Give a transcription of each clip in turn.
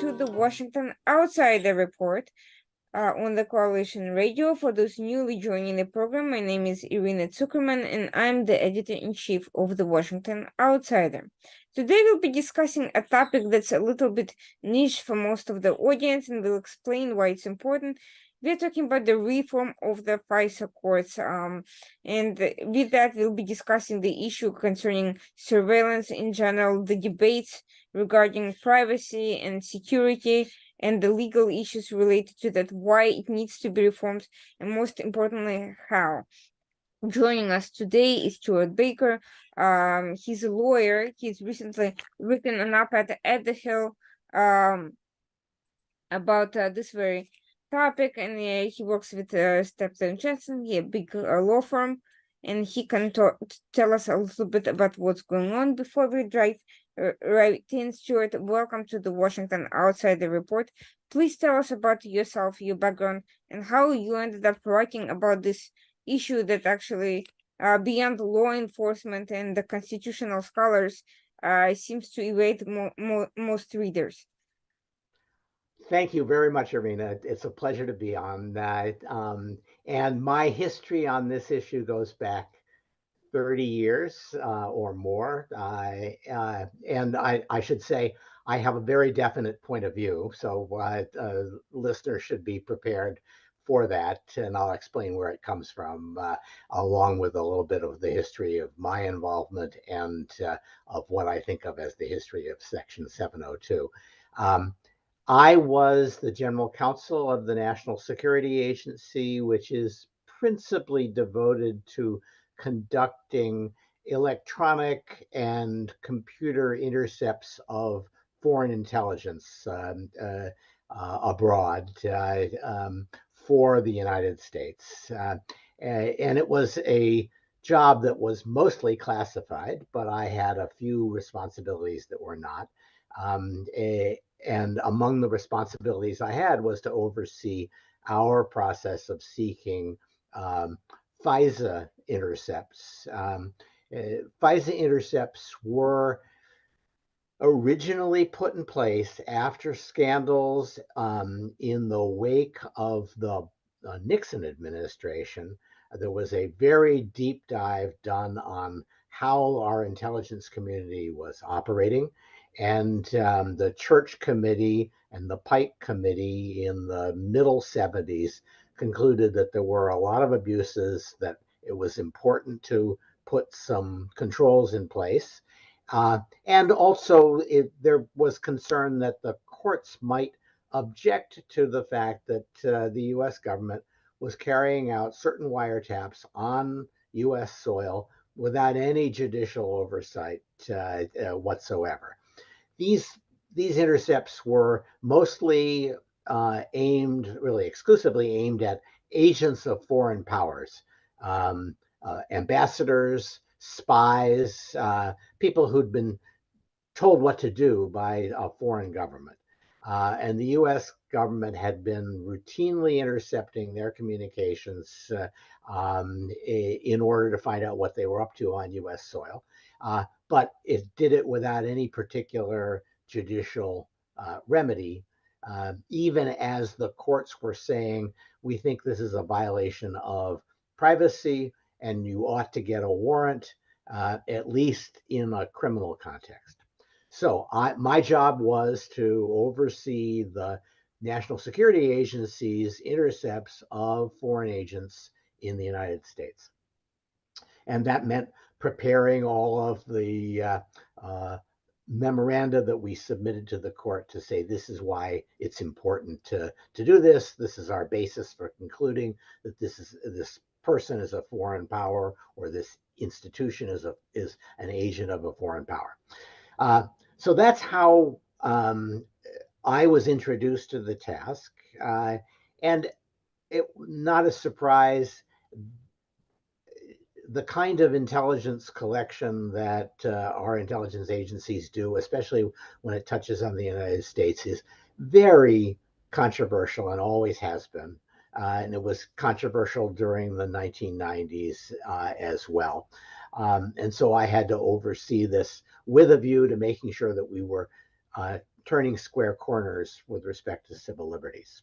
to the Washington Outsider Report on the Coalition Radio. For those newly joining the program, my name is Irina Zuckerman, and I'm the editor-in-chief of the Washington Outsider. Today, we'll be discussing a topic that's a little bit niche for most of the audience, and we'll explain why it's important. We're talking about the reform of the FISA courts, and with that, we'll be discussing the issue concerning surveillance in general, the debates regarding privacy and security, and the legal issues related to that, why it needs to be reformed, and most importantly, how. Joining us today is Stewart Baker. He's a lawyer. He's recently written an op-ed at The Hill about this very topic, and he works with Stepton Jensen, a big law firm, and he can tell us a little bit about what's going on. Before we dive right in, Stewart, welcome to the Washington Outsider Report. Please tell us about yourself, your background, and how you ended up writing about this issue that actually, beyond law enforcement and the constitutional scholars, seems to evade most readers. Thank you very much, Irina. It's a pleasure to be on that. And my history on this issue goes back 30 years or more. And I should say, I have a very definite point of view. So listeners should be prepared for that. And I'll explain where it comes from, along with a little bit of the history of my involvement and of what I think of as the history of Section 702. I was the general counsel of the National Security Agency, which is principally devoted to conducting electronic and computer intercepts of foreign intelligence abroad for the United States. And it was a job that was mostly classified, but I had a few responsibilities that were not. And among the responsibilities I had was to oversee our process of seeking FISA intercepts. FISA intercepts were originally put in place after scandals in the wake of the Nixon administration. There was a very deep dive done on how our intelligence community was operating. And the Church Committee and the Pike Committee in the middle 70s concluded that there were a lot of abuses, that it was important to put some controls in place. And also there was concern that the courts might object to the fact that the US government was carrying out certain wiretaps on US soil without any judicial oversight whatsoever. These intercepts were mostly really exclusively aimed at agents of foreign powers, ambassadors, spies, people who'd been told what to do by a foreign government. And the US government had been routinely intercepting their communications in order to find out what they were up to on US soil. But it did it without any particular judicial remedy, even as the courts were saying, we think this is a violation of privacy and you ought to get a warrant, at least in a criminal context. So my job was to oversee the National Security Agency's intercepts of foreign agents in the United States. And that meant preparing all of the memoranda that we submitted to the court to say, this is why it's important to do this. This is our basis for concluding that this person is a foreign power, or this institution is an agent of a foreign power. So that's how I was introduced to the task. And not a surprise, the kind of intelligence collection that our intelligence agencies do, especially when it touches on the United States, is very controversial and always has been. And it was controversial during the 1990s as well. And so I had to oversee this with a view to making sure that we were turning square corners with respect to civil liberties.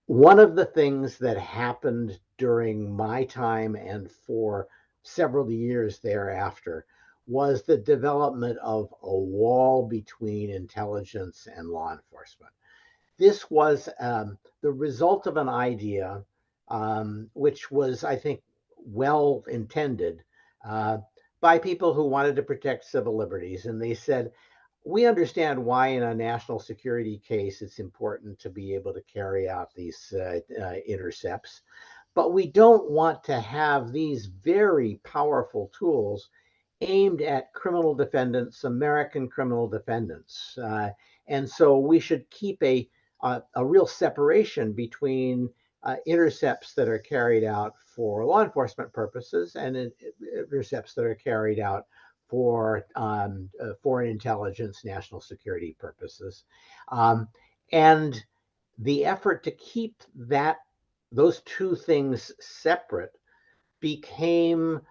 One of the things that happened during my time and for several years thereafter was the development of a wall between intelligence and law enforcement. This was the result of an idea which was, I think, well intended by people who wanted to protect civil liberties. And they said, we understand why in a national security case it's important to be able to carry out these intercepts, but we don't want to have these very powerful tools aimed at criminal defendants, American criminal defendants. And so we should keep a real separation between intercepts that are carried out for law enforcement purposes and intercepts that are carried out for foreign intelligence, national security purposes. And the effort to keep those two things separate became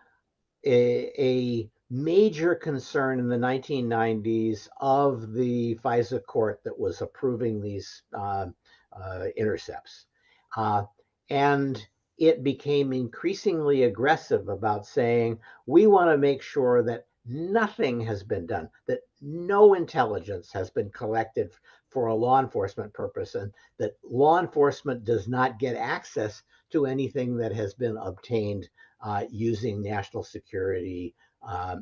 a major concern in the 1990s of the FISA court that was approving these intercepts. And it became increasingly aggressive about saying, we want to make sure that nothing has been done, that no intelligence has been collected for a law enforcement purpose, and that law enforcement does not get access to anything that has been obtained using national security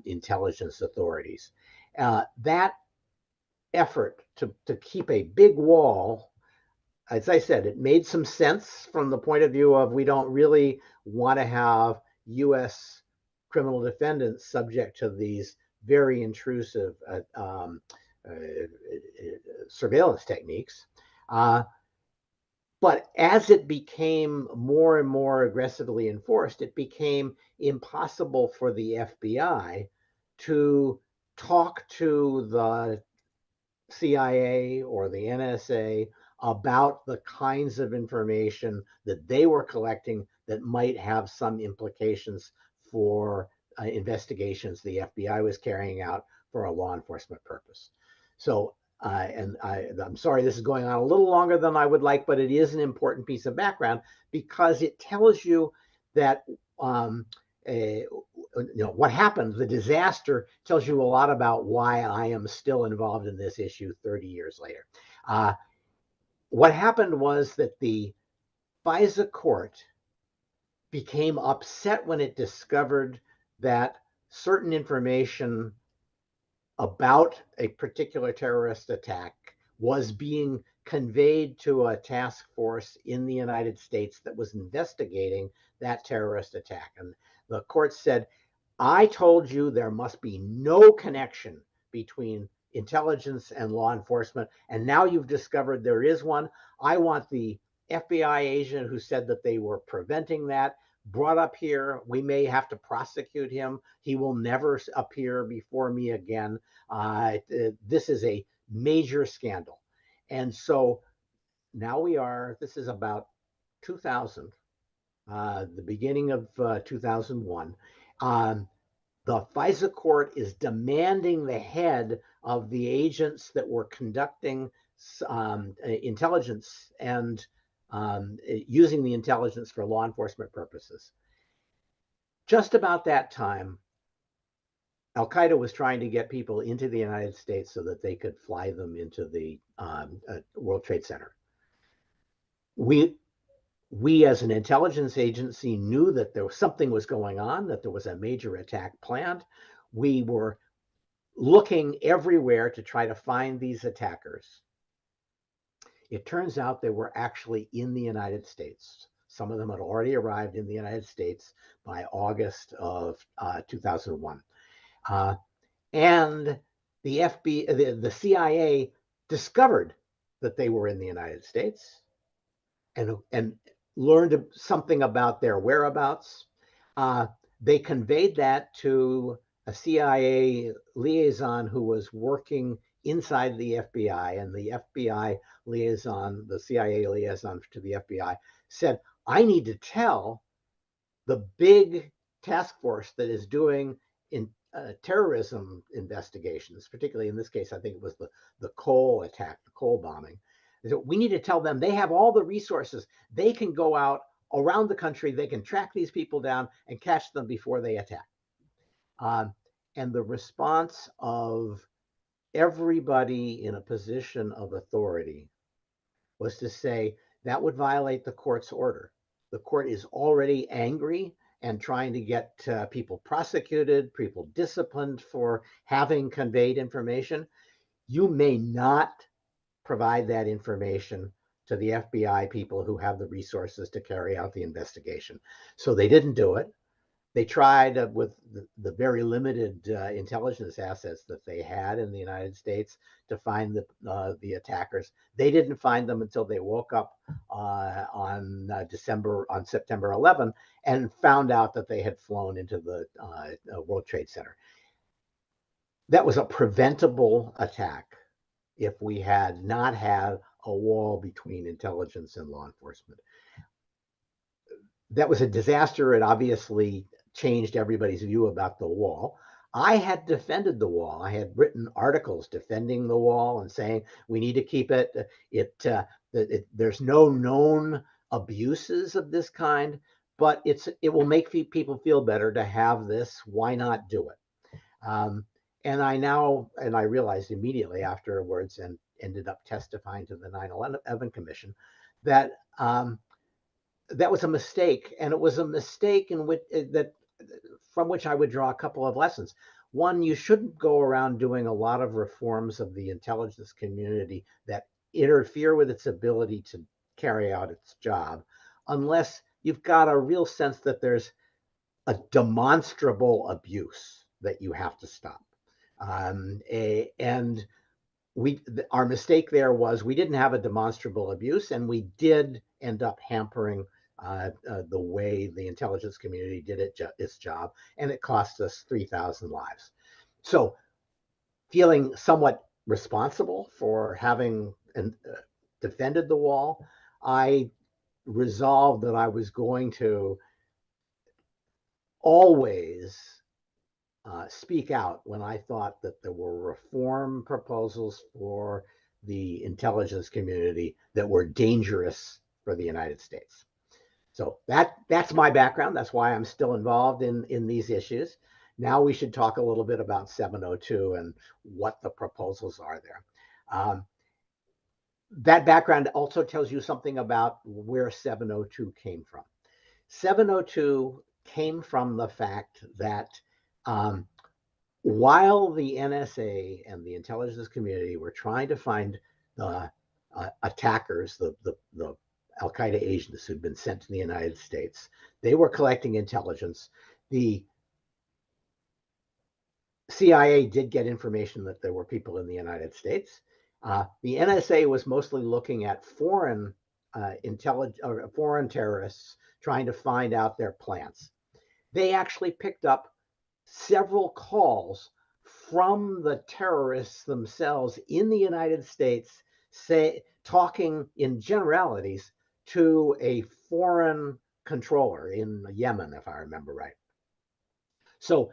intelligence authorities. That effort to keep a big wall, as I said, it made some sense from the point of view of we don't really want to have U.S. criminal defendants subject to these very intrusive surveillance techniques. But as it became more and more aggressively enforced, it became impossible for the FBI to talk to the CIA or the NSA about the kinds of information that they were collecting that might have some implications for investigations the FBI was carrying out for a law enforcement purpose. So I'm sorry this is going on a little longer than I would like, but it is an important piece of background because it tells you that what happened, the disaster tells you a lot about why I am still involved in this issue 30 years later. What happened was that the FISA court became upset when it discovered that certain information about a particular terrorist attack was being conveyed to a task force in the United States that was investigating that terrorist attack. And the court said, I told you there must be no connection between intelligence and law enforcement, and now you've discovered there is one. I want the FBI agent who said that they were preventing that brought up here. We may have to prosecute him. He will never appear before me again. This is a major scandal. And so now this is about 2000, the beginning of 2001. The FISA court is demanding the head of the agents that were conducting intelligence and using the intelligence for law enforcement purposes. Just about that time, Al-Qaeda was trying to get people into the United States so that they could fly them into the World Trade Center. We as an intelligence agency knew that there was something was going on, that there was a major attack planned. We were looking everywhere to try to find these attackers. It turns out they were actually in the United States. Some of them had already arrived in the United States by August of 2001. And the CIA discovered that they were in the United States and learned something about their whereabouts. They conveyed that to a CIA liaison who was working inside the FBI, and the FBI liaison, the CIA liaison to the FBI, said, I need to tell the big task force that is doing terrorism investigations, particularly in this case, I think it was the coal attack, the coal bombing. So we need to tell them they have all the resources. They can go out around the country. They can track these people down and catch them before they attack. And the response of everybody in a position of authority was to say that would violate the court's order. The court is already angry and trying to get people prosecuted, people disciplined for having conveyed information. You may not provide that information to the FBI people who have the resources to carry out the investigation. So they didn't do it. They tried with the very limited intelligence assets that they had in the United States to find the attackers. They didn't find them until they woke up on September 11 and found out that they had flown into the World Trade Center. That was a preventable attack if we had not had a wall between intelligence and law enforcement. That was a disaster. It obviously changed everybody's view about the wall. I had defended the wall. I had written articles defending the wall and saying we need to keep it. There's no known abuses of this kind, but it will make people feel better to have this. Why not do it? And I realized immediately afterwards, and ended up testifying to the 9/11 Commission, that that was a mistake, and it was a mistake from which I would draw a couple of lessons. One, you shouldn't go around doing a lot of reforms of the intelligence community that interfere with its ability to carry out its job, unless you've got a real sense that there's a demonstrable abuse that you have to stop. And our mistake there was we didn't have a demonstrable abuse, and we did end up hampering the way the intelligence community did its job, and it cost us 3,000 lives. So feeling somewhat responsible for having defended the wall, I resolved that I was going to always speak out when I thought that there were reform proposals for the intelligence community that were dangerous for the United States. So that's my background. That's why I'm still involved in these issues. Now we should talk a little bit about 702 and what the proposals are there. That background also tells you something about where 702 came from. 702 came from the fact that while the NSA and the intelligence community were trying to find the attackers, the Al-Qaeda agents who'd been sent to the United States, they were collecting intelligence. The CIA did get information that there were people in the United States. The NSA was mostly looking at foreign terrorists trying to find out their plans. They actually picked up several calls from the terrorists themselves in the United States, talking in generalities to a foreign controller in Yemen, if I remember right. So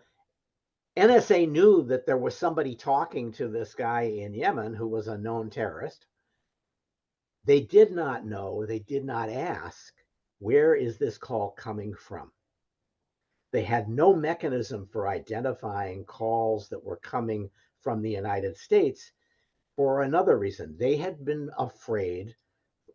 NSA knew that there was somebody talking to this guy in Yemen who was a known terrorist. They did not know, they did not ask, where is this call coming from? They had no mechanism for identifying calls that were coming from the United States for another reason. They had been afraid,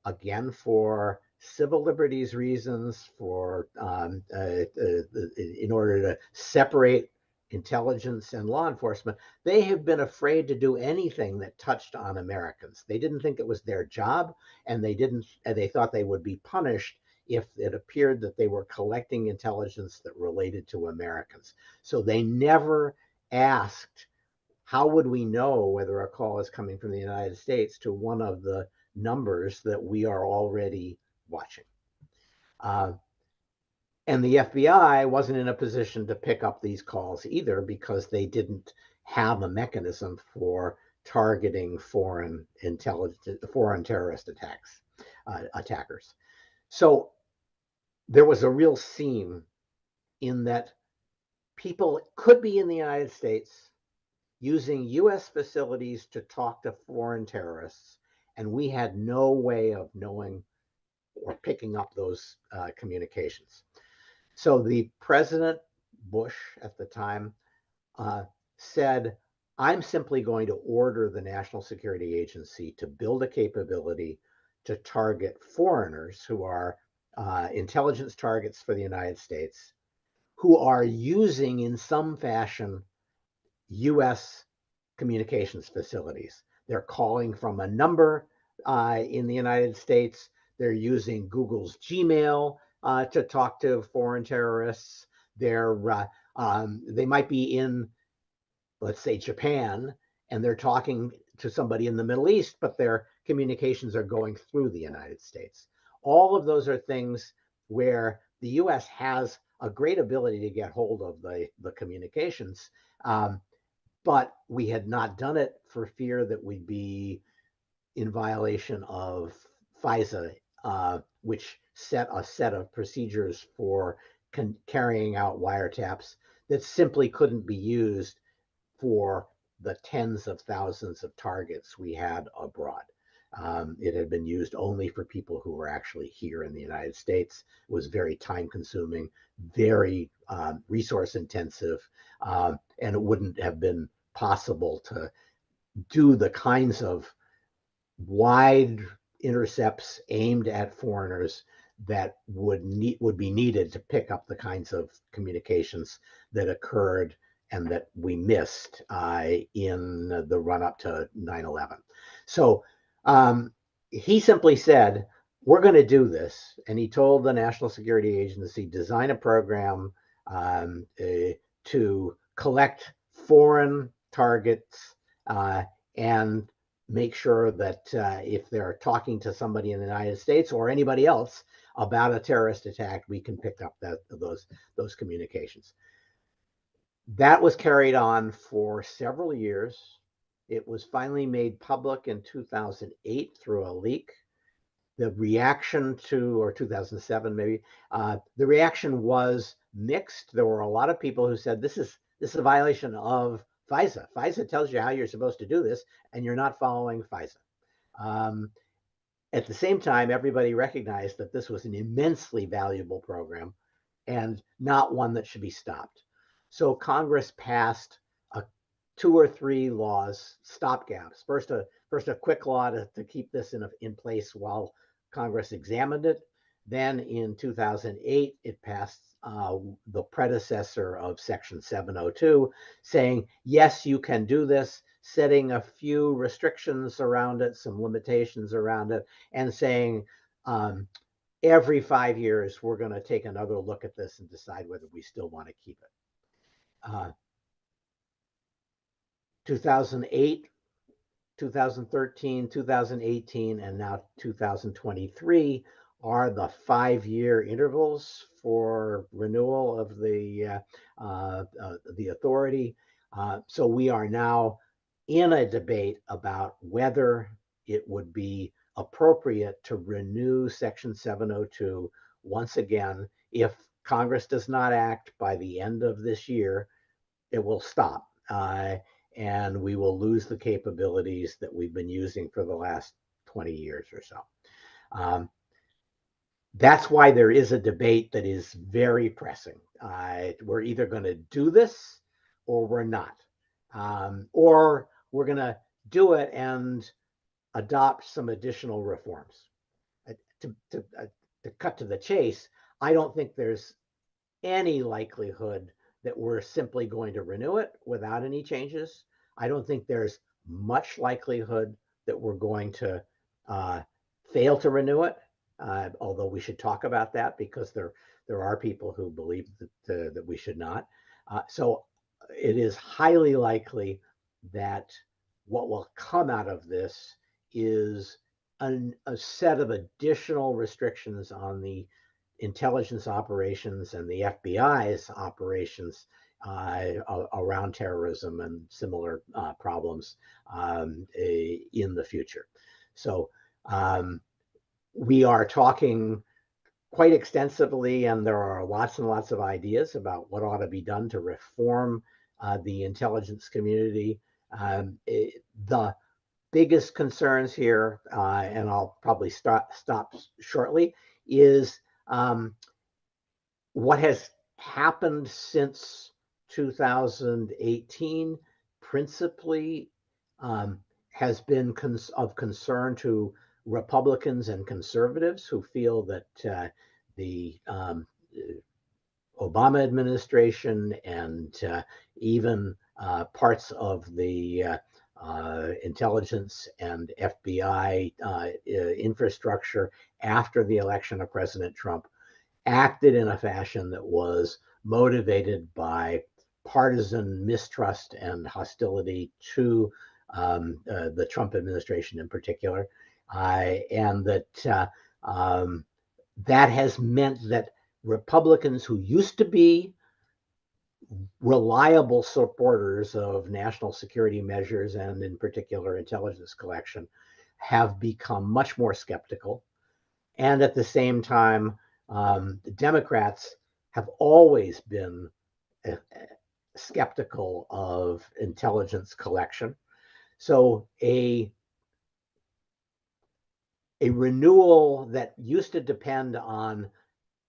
again, for civil liberties reasons, for in order to separate intelligence and law enforcement, they have been afraid to do anything that touched on Americans. They didn't think it was their job, and they thought they would be punished if it appeared that they were collecting intelligence that related to Americans. So they never asked, how would we know whether a call is coming from the United States to one of the numbers that we are already watching? And the FBI wasn't in a position to pick up these calls either, because they didn't have a mechanism for targeting foreign terrorist attackers. So there was a real seam in that people could be in the United States using US facilities to talk to foreign terrorists, and we had no way of knowing or picking up those communications. So the President Bush at the time said, I'm simply going to order the National Security Agency to build a capability to target foreigners who are intelligence targets for the United States, who are using in some fashion US communications facilities. They're calling from a number in the United States. They're using Google's Gmail to talk to foreign terrorists. They might be in, let's say, Japan, and they're talking to somebody in the Middle East, but their communications are going through the United States. All of those are things where the US has a great ability to get hold of the communications. But we had not done it for fear that we'd be in violation of FISA, which set a set of procedures for carrying out wiretaps that simply couldn't be used for the tens of thousands of targets we had abroad. It had been used only for people who were actually here in the United States. It was very time consuming, very resource intensive, and it wouldn't have been possible to do the kinds of wide intercepts aimed at foreigners that would be needed to pick up the kinds of communications that occurred and that we missed in the run up to 9/11. So he simply said, we're going to do this. And he told the National Security Agency, design a program to collect foreign targets and make sure that if they're talking to somebody in the United States or anybody else about a terrorist attack, we can pick up those communications. That was carried on for several years. It was finally made public in 2008 through a leak. The reaction to, or 2007 maybe, the reaction was mixed. There were a lot of people who said, this is a violation of FISA. FISA tells you how you're supposed to do this, and you're not following FISA. At the same time, everybody recognized that this was an immensely valuable program and not one that should be stopped. So Congress passed 2 or 3 laws, stopgaps. First a quick law to keep this in place while Congress examined it. Then in 2008, it passed the predecessor of Section 702, saying, yes, you can do this, setting a few restrictions around it, some limitations around it, and saying every 5 years, we're going to take another look at this and decide whether we still want to keep it. 2008, 2013, 2018, and now 2023 are the 5-year intervals for renewal of the authority. So we are now in a debate about whether it would be appropriate to renew Section 702 once again. If Congress does not act by the end of this year, it will stop. And we will lose the capabilities that we've been using for the last 20 years or so. That's why there is a debate that is very pressing. We're either going to do this or we're not. Or we're going to do it and adopt some additional reforms. To cut to the chase, I don't think there's any likelihood that we're simply going to renew it without any changes. I don't think there's much likelihood that we're going to fail to renew it, although we should talk about that because there are people who believe that we should not. So it is highly likely that what will come out of this is a set of additional restrictions on the intelligence operations and the FBI's operations around terrorism and similar problems in the future. So we are talking quite extensively, and there are lots and lots of ideas about what ought to be done to reform the intelligence community. The biggest concerns here, and I'll probably stop shortly, is what has happened since 2018 principally has been of concern to Republicans and conservatives who feel that the Obama administration and even parts of the intelligence and FBI infrastructure after the election of President Trump acted in a fashion that was motivated by partisan mistrust and hostility to the Trump administration in particular, and that that has meant that Republicans who used to be reliable supporters of national security measures and in particular intelligence collection have become much more skeptical. And at the same time, the Democrats have always been skeptical of intelligence collection. So a renewal that used to depend on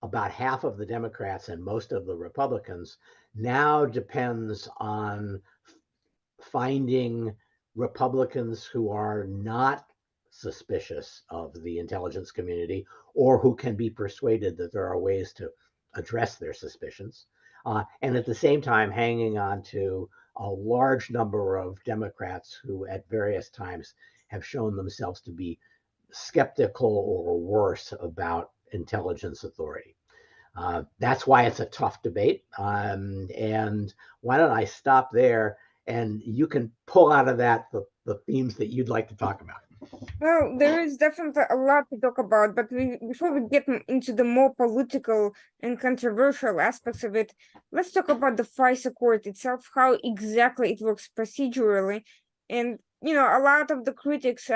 about half of the Democrats and most of the Republicans now depends on finding Republicans who are not suspicious of the intelligence community or who can be persuaded that there are ways to address their suspicions. And at the same time, hanging on to a large number of Democrats who at various times have shown themselves to be skeptical or worse about intelligence authority. That's why it's a tough debate. And why don't I stop there and you can pull out of that the themes that you'd like to talk about. Well, there is definitely a lot to talk about, but before we get into the more political and controversial aspects of it, let's talk about the FISA court itself, how exactly it works procedurally. And, a lot of the critics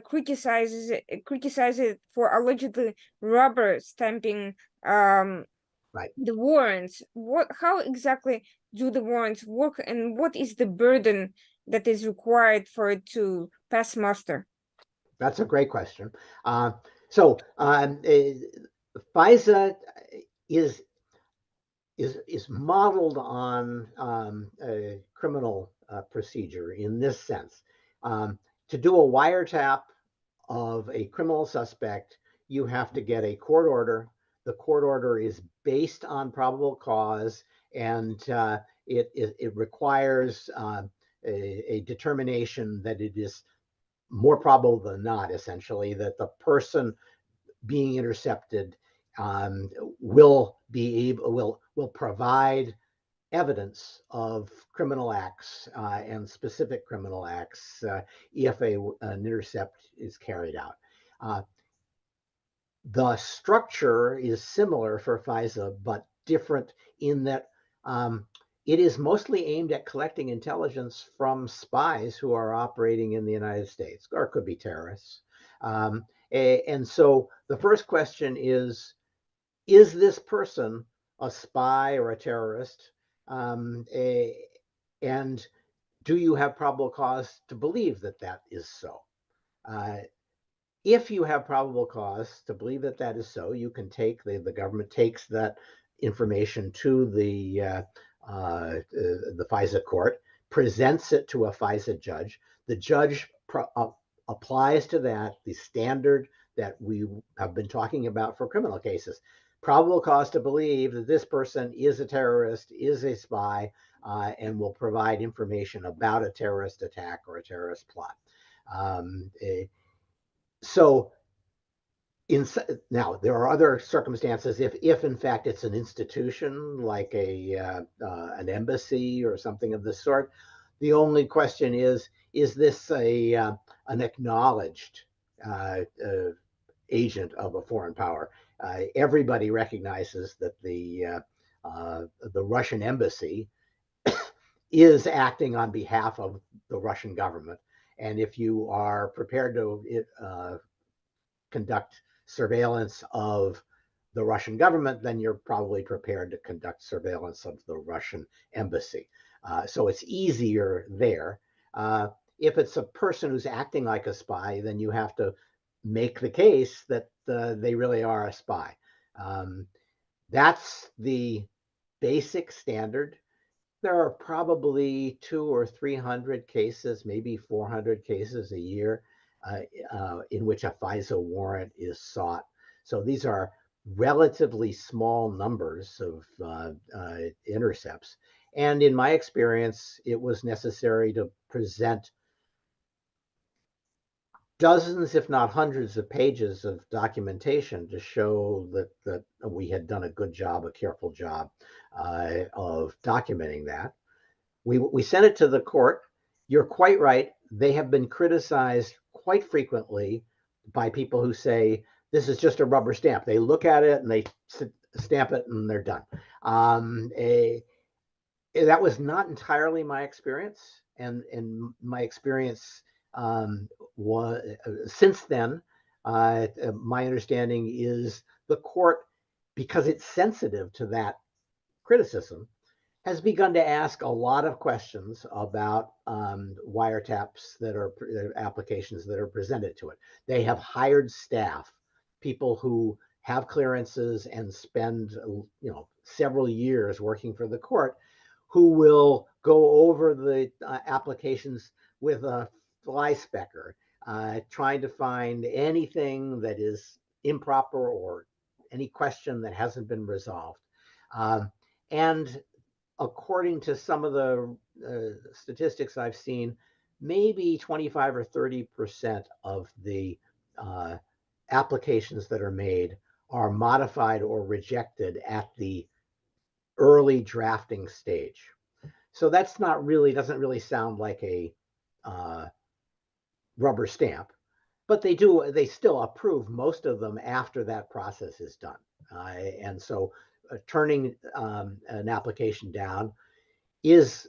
criticize it for allegedly rubber stamping Right. the warrants. How exactly do the warrants work, and what is the burden that is required for it to pass muster? That's a great question. FISA is modeled on a criminal procedure in this sense. To do a wiretap of a criminal suspect, you have to get a court order. The court order is based on probable cause, and it requires a determination that it is more probable than not, essentially, that the person being intercepted will provide evidence of criminal acts and specific criminal acts if an intercept is carried out. The structure is similar for FISA, but different in that it is mostly aimed at collecting intelligence from spies who are operating in the United States, or it could be terrorists. And so the first question is this person a spy or a terrorist? And do you have probable cause to believe that that is so? If you have probable cause to believe that that is so, you can take the government takes that information to the FISA court, presents it to a FISA judge. The judge applies to that the standard that we have been talking about for criminal cases. Probable cause to believe that this person is a terrorist, is a spy, and will provide information about a terrorist attack or a terrorist plot. So now there are other circumstances if in fact it's an institution like an embassy or something of this sort. The only question is this an acknowledged agent of a foreign power? Everybody recognizes that the Russian embassy is acting on behalf of the Russian government. And if you are prepared to conduct surveillance of the Russian government, then you're probably prepared to conduct surveillance of the Russian embassy. So it's easier there. If it's a person who's acting like a spy, then you have to make the case that they really are a spy. That's the basic standard. There are probably 200 or 300 cases, maybe 400 cases a year in which a FISA warrant is sought. So these are relatively small numbers of intercepts. And in my experience, it was necessary to present dozens, if not hundreds of pages of documentation to show that we had done a good job, a careful job of documenting that. We sent it to the court. You're quite right. They have been criticized quite frequently by people who say, this is just a rubber stamp. They look at it and they stamp it and they're done. That was not entirely my experience. And my experience was since then, my understanding is the court, because it's sensitive to that criticism, has begun to ask a lot of questions about wiretaps that are applications that are presented to it. They have hired staff, people who have clearances and spend several years working for the court, who will go over the applications with a fly specker, trying to find anything that is improper or any question that hasn't been resolved. And according to some of the statistics I've seen, maybe 25 or 30% of the applications that are made are modified or rejected at the early drafting stage. So that's doesn't really sound like a rubber stamp, but they still approve most of them after that process is done. And so turning an application down is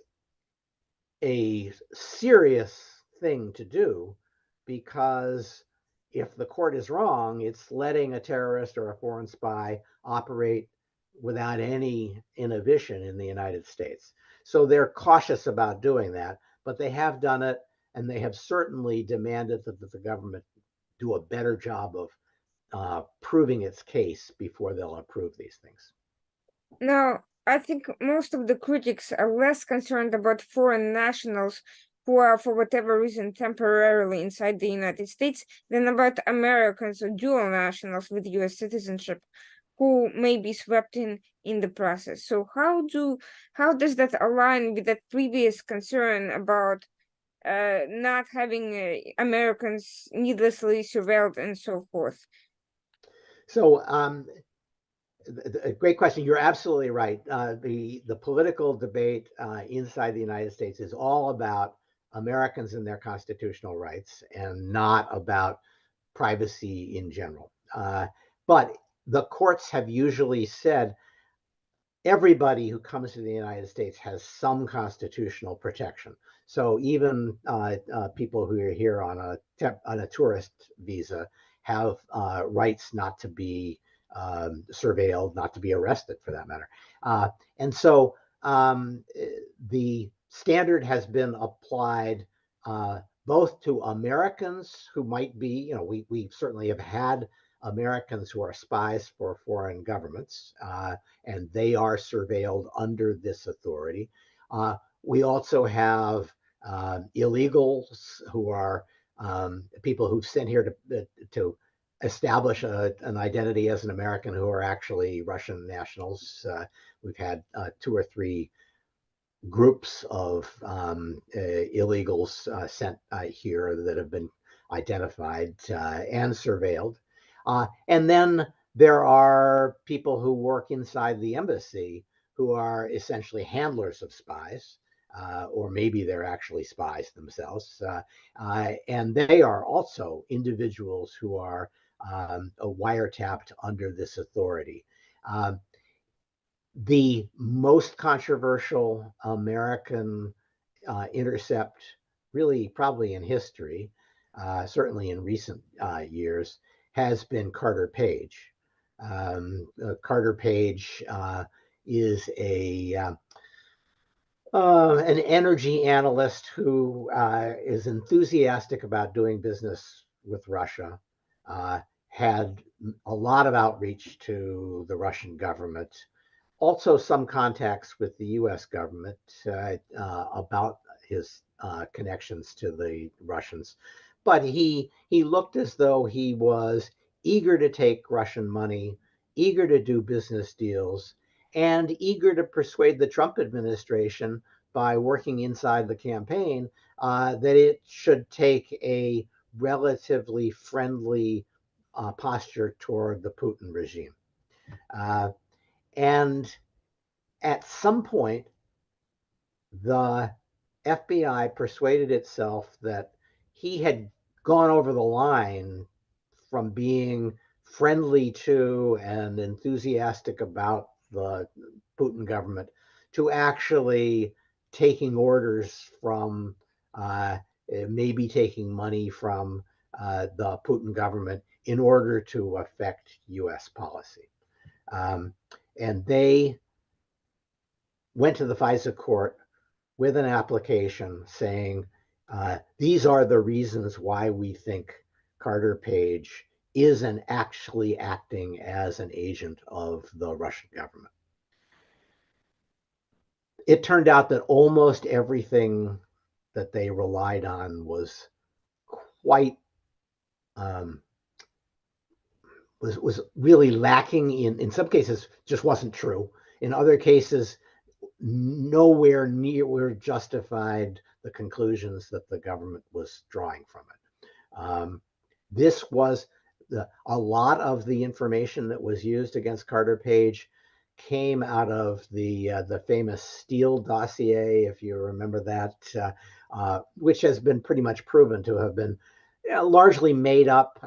a serious thing to do, because if the court is wrong, it's letting a terrorist or a foreign spy operate without any inhibition in the United States. So they're cautious about doing that, but they have done it, and they have certainly demanded that the government do a better job of proving its case before they'll approve these things. Now, I think most of the critics are less concerned about foreign nationals who are, for whatever reason, temporarily inside the United States than about Americans or dual nationals with US citizenship who may be swept in the process. So how does that align with that previous concern about not having Americans needlessly surveilled and so forth? So a great question. You're absolutely right. The political debate inside the United States is all about Americans and their constitutional rights, and not about privacy in general. But the courts have usually said everybody who comes to the United States has some constitutional protection. So even people who are here on a tourist visa have rights not to be surveilled, not to be arrested for that matter. And so the standard has been applied both to Americans who might be, we certainly have had Americans who are spies for foreign governments, and they are surveilled under this authority. We also have illegals who are people who've sent here to establish an identity as an American who are actually Russian nationals. We've had 2 or 3 groups of illegals sent here that have been identified and surveilled. And then there are people who work inside the embassy who are essentially handlers of spies, or maybe they're actually spies themselves. And they are also individuals who are wiretapped under this authority. The most controversial American intercept, really probably in history, certainly in recent years, has been Carter Page. Carter Page is an energy analyst who is enthusiastic about doing business with Russia, had a lot of outreach to the Russian government, also some contacts with the US government about his connections to the Russians. But he looked as though he was eager to take Russian money, eager to do business deals, and eager to persuade the Trump administration by working inside the campaign that it should take a relatively friendly posture toward the Putin regime. And at some point, the FBI persuaded itself that he had gone over the line from being friendly to and enthusiastic about the Putin government to actually taking orders from, maybe taking money from the Putin government in order to affect US policy. And they went to the FISA court with an application saying, these are the reasons why we think Carter Page isn't actually acting as an agent of the Russian government. It turned out that almost everything that they relied on was quite was really lacking. In some cases just wasn't true. In other cases, nowhere near justified the conclusions that the government was drawing from it. This was a lot of the information that was used against Carter Page came out of the famous Steele dossier, if you remember that, which has been pretty much proven to have been largely made up.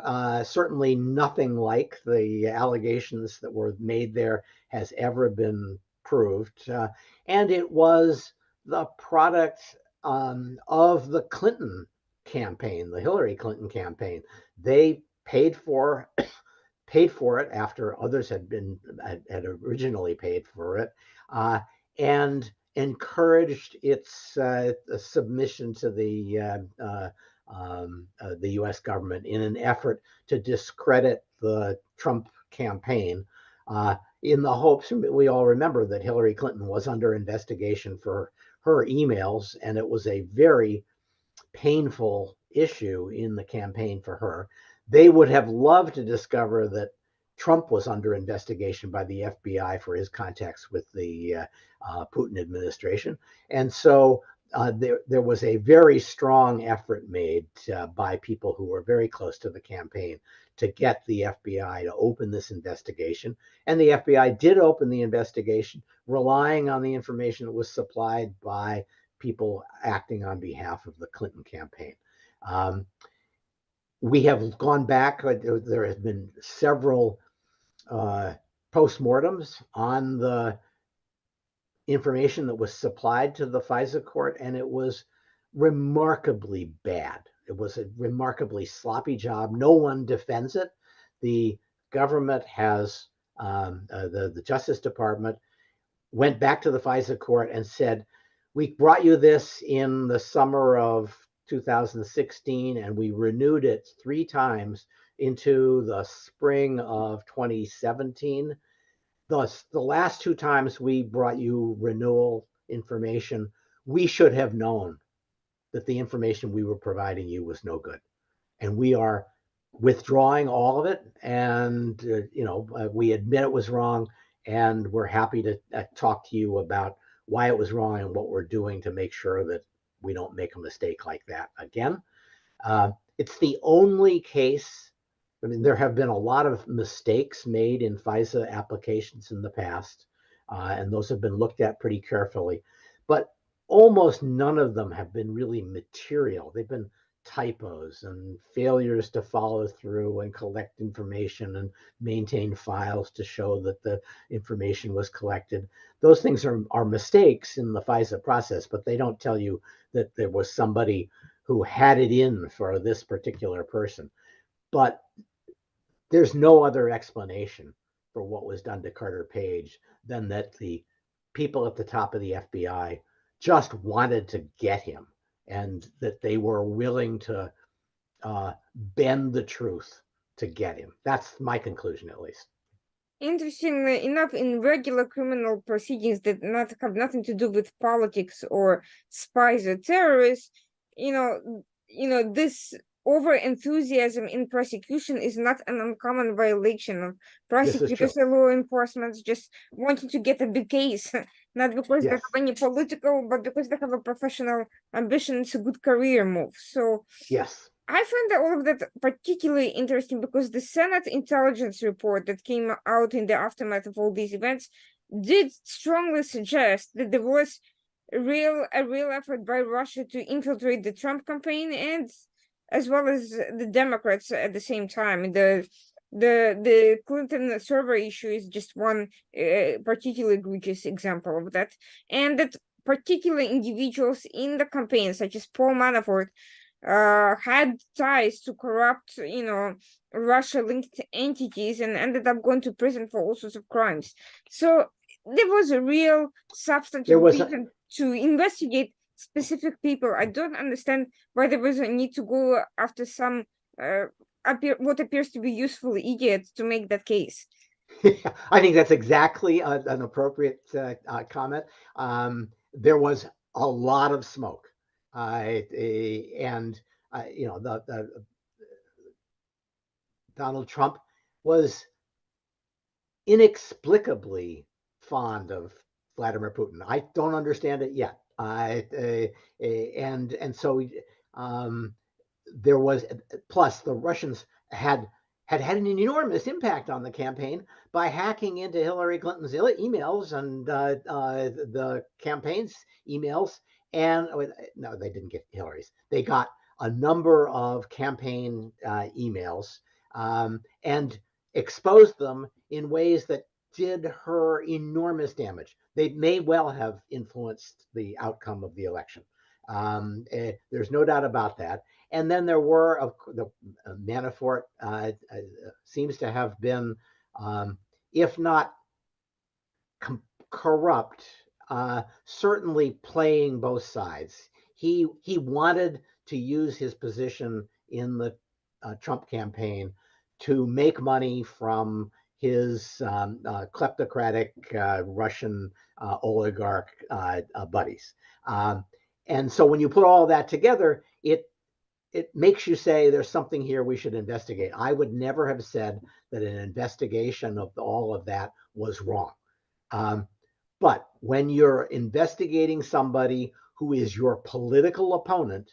Certainly nothing like the allegations that were made there has ever been proved. And it was the product of the Clinton campaign, the Hillary Clinton campaign. They paid for it after others had originally paid for it, and encouraged its submission to the U.S. government in an effort to discredit the Trump campaign, in the hopes, we all remember that Hillary Clinton was under investigation for her emails, and it was a very painful issue in the campaign for her. They would have loved to discover that Trump was under investigation by the FBI for his contacts with the Putin administration. And so there was a very strong effort made by people who were very close to the campaign to get the FBI to open this investigation. And the FBI did open the investigation, relying on the information that was supplied by people acting on behalf of the Clinton campaign. We have gone back. There have been several postmortems on the information that was supplied to the FISA court, and it was remarkably bad. It was a remarkably sloppy job. No one defends it. The government has, the Justice Department went back to the FISA court and said, we brought you this in the summer of 2016, and we renewed it 3 times into the spring of 2017. Thus, the last 2 times we brought you renewal information, we should have known that the information we were providing you was no good. And we are withdrawing all of it. And, we admit it was wrong. And we're happy to talk to you about why it was wrong and what we're doing to make sure that we don't make a mistake like that again. It's the only case. I mean, there have been a lot of mistakes made in FISA applications in the past, and those have been looked at pretty carefully. But almost none of them have been really material. They've been typos and failures to follow through and collect information and maintain files to show that the information was collected. Those things are mistakes in the FISA process, but they don't tell you that there was somebody who had it in for this particular person. But there's no other explanation for what was done to Carter Page than that the people at the top of the FBI just wanted to get him, and that they were willing to bend the truth to get him. That's my conclusion, at least. Interestingly enough, in regular criminal proceedings that not have nothing to do with politics or spies or terrorists, this over enthusiasm in prosecution is not an uncommon violation of This is true. prosecutors or law enforcement just wanting to get a big case, not because they Yes. have any political, but because they have a professional ambition. It's a good career move. So Yes. I find that all of that particularly interesting because the Senate intelligence report that came out in the aftermath of all these events did strongly suggest that there was a real effort by Russia to infiltrate the Trump campaign and as well as the Democrats at the same time. The Clinton server issue is just one particularly egregious example of that, and that particular individuals in the campaign, such as Paul Manafort, had ties to corrupt, Russia-linked entities and ended up going to prison for all sorts of crimes. So there was a real substantive There was a, reason to investigate specific people. I don't understand why there was a need to go after some what appears to be useful idiot to make that case. I think that's exactly an appropriate comment. There was a lot of smoke, and the Donald Trump was inexplicably fond of Vladimir Putin. I don't understand it yet. And so there was, plus the Russians had an enormous impact on the campaign by hacking into Hillary Clinton's emails and the campaign's emails. And no, they didn't get Hillary's. They got a number of campaign emails and exposed them in ways that did her enormous damage. They may well have influenced the outcome of the election. There's no doubt about that. And then there were the Manafort seems to have been, if not corrupt, certainly playing both sides. He wanted to use his position in the Trump campaign to make money from his kleptocratic Russian oligarch buddies. And so when you put all that together, it makes you say there's something here we should investigate. I would never have said that an investigation of all of that was wrong. But when you're investigating somebody who is your political opponent,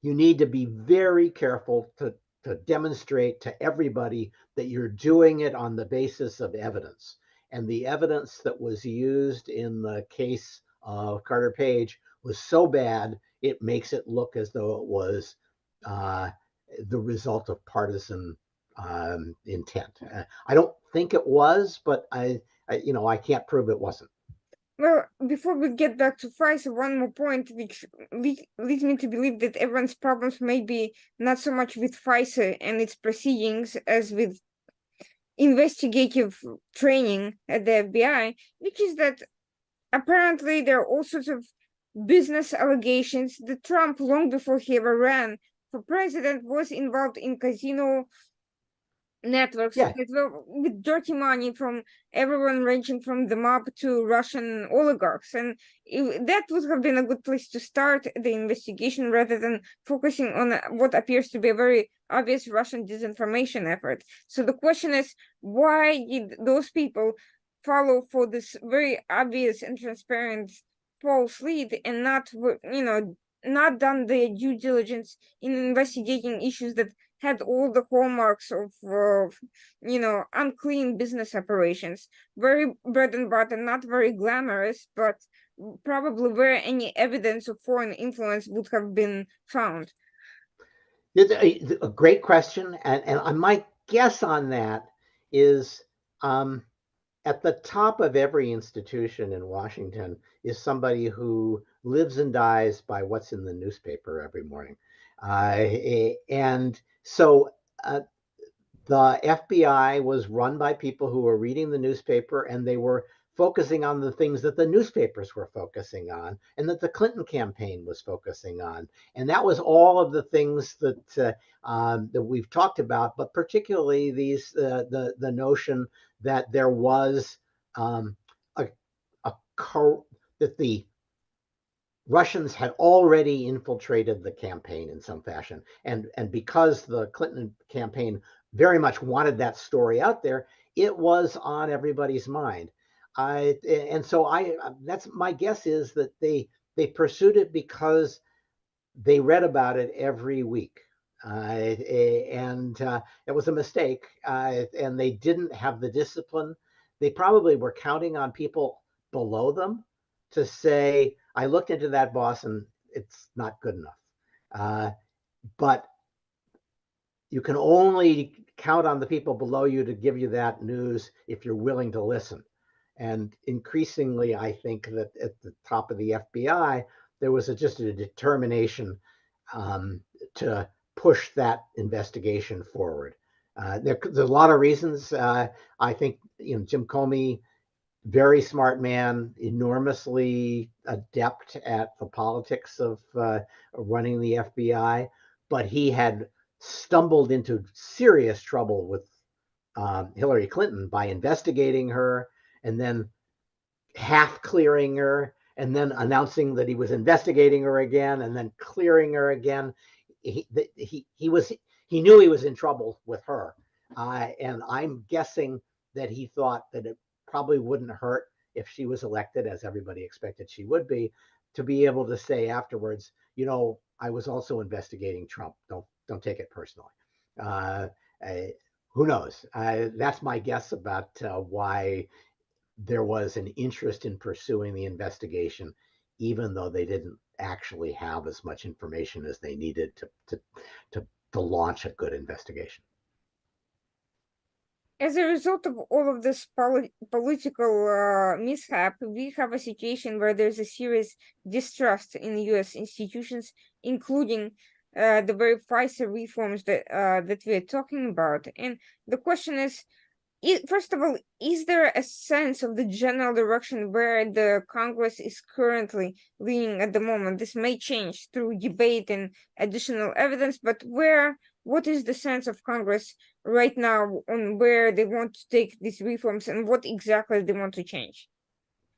you need to be very careful to demonstrate to everybody that you're doing it on the basis of evidence. And the evidence that was used in the case of Carter Page was so bad, it makes it look as though it was the result of partisan intent. I don't think it was, but I can't prove it wasn't. Well, before we get back to FISA, one more point which leads me to believe that everyone's problems may be not so much with FISA and its proceedings as with investigative training at the FBI, which is that apparently there are all sorts of business allegations that Trump, long before he ever ran for president, was involved in casino networks Yeah. with dirty money from everyone ranging from the mob to Russian oligarchs. And that would have been a good place to start the investigation rather than focusing on what appears to be a very obvious Russian disinformation effort. So the question is, why did those people follow for this very obvious and transparent false lead and not done their due diligence in investigating issues that had all the hallmarks of unclean business operations, very bread and butter, not very glamorous, but probably where any evidence of foreign influence would have been found. It's a great question, and my guess on that is at the top of every institution in Washington is somebody who lives and dies by what's in the newspaper every morning. And so the FBI was run by people who were reading the newspaper, and they were focusing on the things that the newspapers were focusing on and that the Clinton campaign was focusing on. And that was all of the things that we've talked about, but particularly the notion that there was a, a that the Russians had already infiltrated the campaign in some fashion. And because the Clinton campaign very much wanted that story out there, it was on everybody's mind. And so that's my guess is that they pursued it because they read about it every week. And it was a mistake. And they didn't have the discipline. They probably were counting on people below them to say, I looked into that, boss, and it's not good enough. But you can only count on the people below you to give you that news if you're willing to listen. And increasingly, I think that at the top of the FBI, there was just a determination to push that investigation forward. There's a lot of reasons. I think Jim Comey, very smart man, enormously adept at the politics of running the FBI, but he had stumbled into serious trouble with Hillary Clinton by investigating her and then half clearing her and then announcing that he was investigating her again and then clearing her again. He knew he was in trouble with her, and I'm guessing that he thought that it probably wouldn't hurt if she was elected, as everybody expected she would to be able to say afterwards, I was also investigating Trump. Don't take it personally. Who knows? That's my guess about why there was an interest in pursuing the investigation, even though they didn't actually have as much information as they needed to launch a good investigation. As a result of all of this political mishap, we have a situation where there's a serious distrust in U.S. institutions, including the very FISA reforms that we're talking about. And the question is, first of all, is there a sense of the general direction where the Congress is currently leaning at the moment? This may change through debate and additional evidence, but what is the sense of Congress right now on where they want to take these reforms and what exactly they want to change?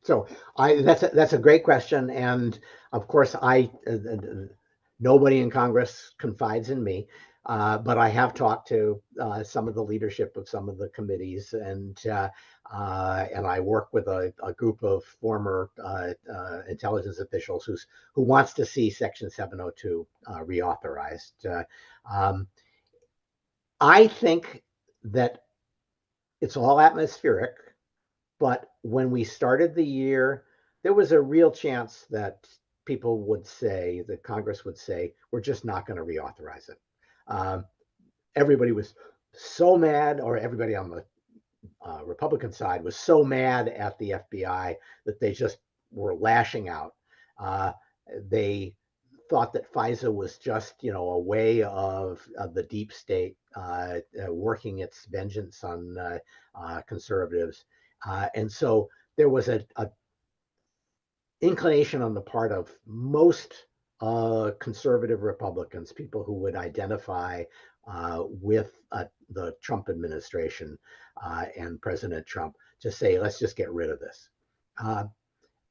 So that's a great question, and of course, nobody in Congress confides in me, but I have talked to some of the leadership of some of the committees, and I work with a group of former intelligence officials who wants to see Section 702 reauthorized. I think that it's all atmospheric, but when we started the year, there was a real chance that people would say, that Congress would say, we're just not going to reauthorize it. Everybody was so mad, or everybody on the Republican side was so mad at the FBI that they just were lashing out. They thought that FISA was just, a way of the deep state working its vengeance on conservatives. And so there was a inclination on the part of most conservative Republicans, people who would identify with the Trump administration and President Trump, to say, let's just get rid of this.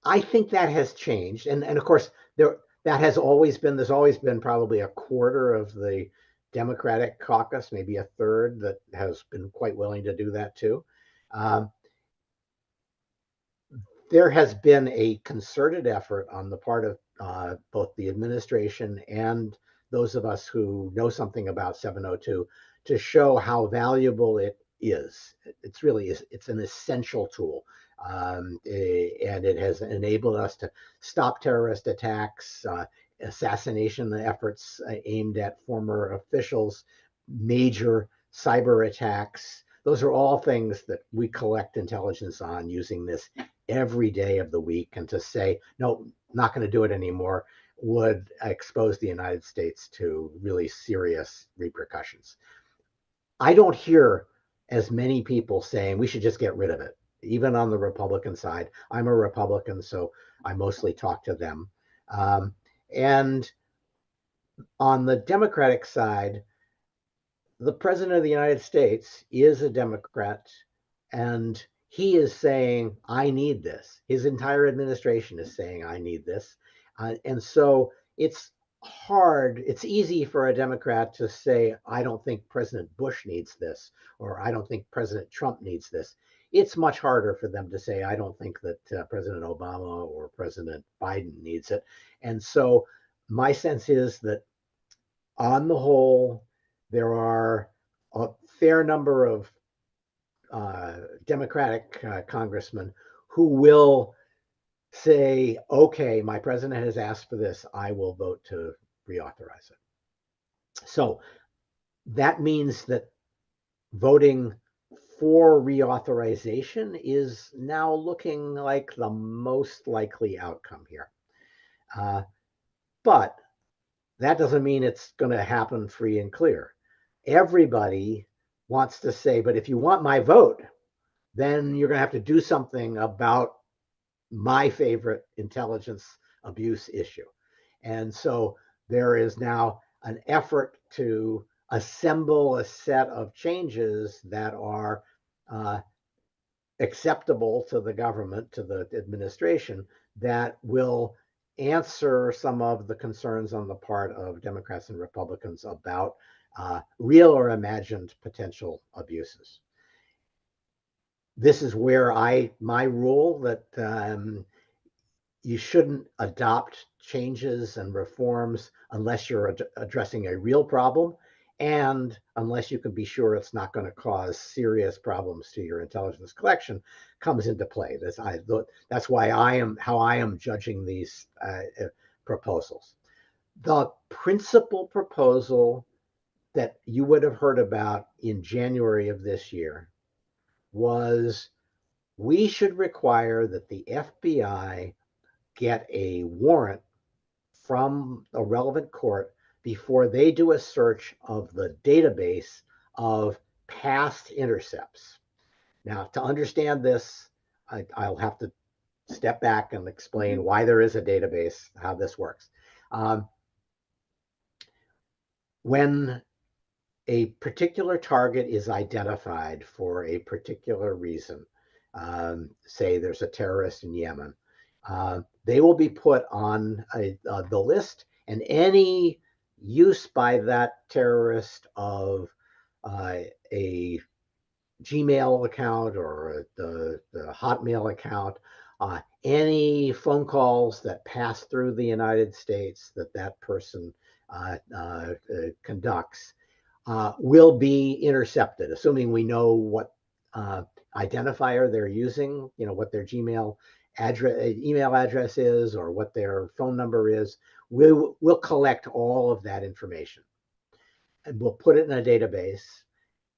I think that has changed. And of course, there's always been probably a quarter of the Democratic caucus, maybe a third, that has been quite willing to do that too. There has been a concerted effort on the part of both the administration and those of us who know something about 702 to show how valuable it is. It's an essential tool. And it has enabled us to stop terrorist attacks, assassination efforts aimed at former officials, major cyber attacks. Those are all things that we collect intelligence on using this every day of the week. And to say, no, not going to do it anymore, would expose the United States to really serious repercussions. I don't hear as many people saying we should just get rid of it, even on the Republican side. I'm a Republican, so I mostly talk to them. And on the Democratic side, the president of the United States is a Democrat, and he is saying, I need this. His entire administration is saying, I need this. And so it's hard, it's easy for a Democrat to say, I don't think President Bush needs this, or I don't think President Trump needs this. It's much harder for them to say, I don't think that President Obama or President Biden needs it. And so my sense is that on the whole, there are a fair number of Democratic congressmen who will say, okay, my president has asked for this, I will vote to reauthorize it. So that means that voting for reauthorization is now looking like the most likely outcome here. But that doesn't mean it's going to happen free and clear. Everybody wants to say, but if you want my vote, then you're going to have to do something about my favorite intelligence abuse issue. And so there is now an effort to assemble a set of changes that are acceptable to the government, to the administration, that will answer some of the concerns on the part of Democrats and Republicans about real or imagined potential abuses. This is where my rule that you shouldn't adopt changes and reforms unless you're addressing a real problem and unless you can be sure it's not going to cause serious problems to your intelligence collection comes into play. That's why how I am judging these proposals. The principal proposal that you would have heard about in January of this year was we should require that the FBI get a warrant from a relevant court before they do a search of the database of past intercepts. Now, to understand this, I'll have to step back and explain why there is a database, how this works. When a particular target is identified for a particular reason, say there's a terrorist in Yemen, they will be put on the list, and any use by that terrorist of a Gmail account or the Hotmail account, any phone calls that pass through the United States that person conducts will be intercepted, assuming we know what identifier they're using, what their Gmail email address is or what their phone number is. We'll collect all of that information and we'll put it in a database.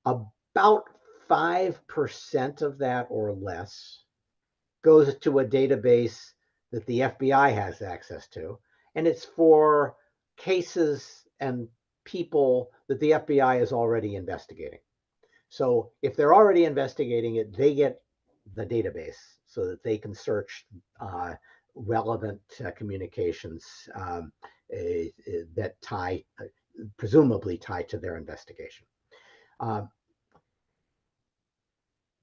About 5% of that or less goes to a database that the FBI has access to, and it's for cases and people that the FBI is already investigating. So if they're already investigating it, they get the database so that they can search relevant communications that presumably tie to their investigation.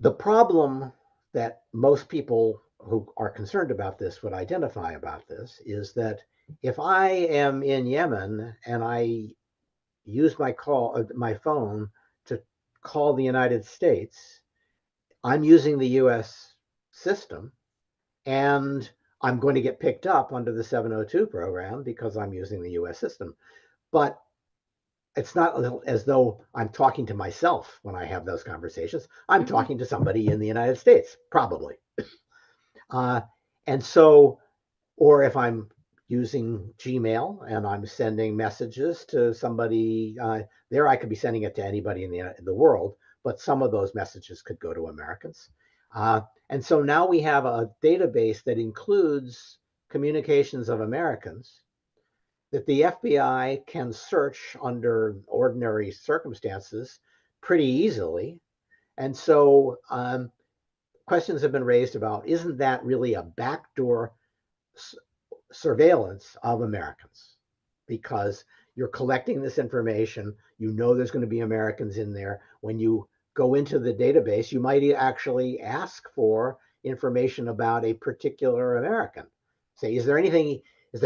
The problem that most people who are concerned about this would identify about this is that if I am in Yemen and I use my phone to call the United States, I'm using the US system and I'm going to get picked up under the 702 program because I'm using the US system. But it's not as though I'm talking to myself when I have those conversations. I'm talking to somebody in the United States, probably. And so, or if I'm using Gmail and I'm sending messages to somebody there, I could be sending it to anybody in the world, but some of those messages could go to Americans. And so now we have a database that includes communications of Americans that the FBI can search under ordinary circumstances pretty easily. And so questions have been raised about, isn't that really a backdoor surveillance of Americans? Because you're collecting this information, you know there's going to be Americans in there. When you go into the database, you might actually ask for information about a particular American. Say, is there anything, is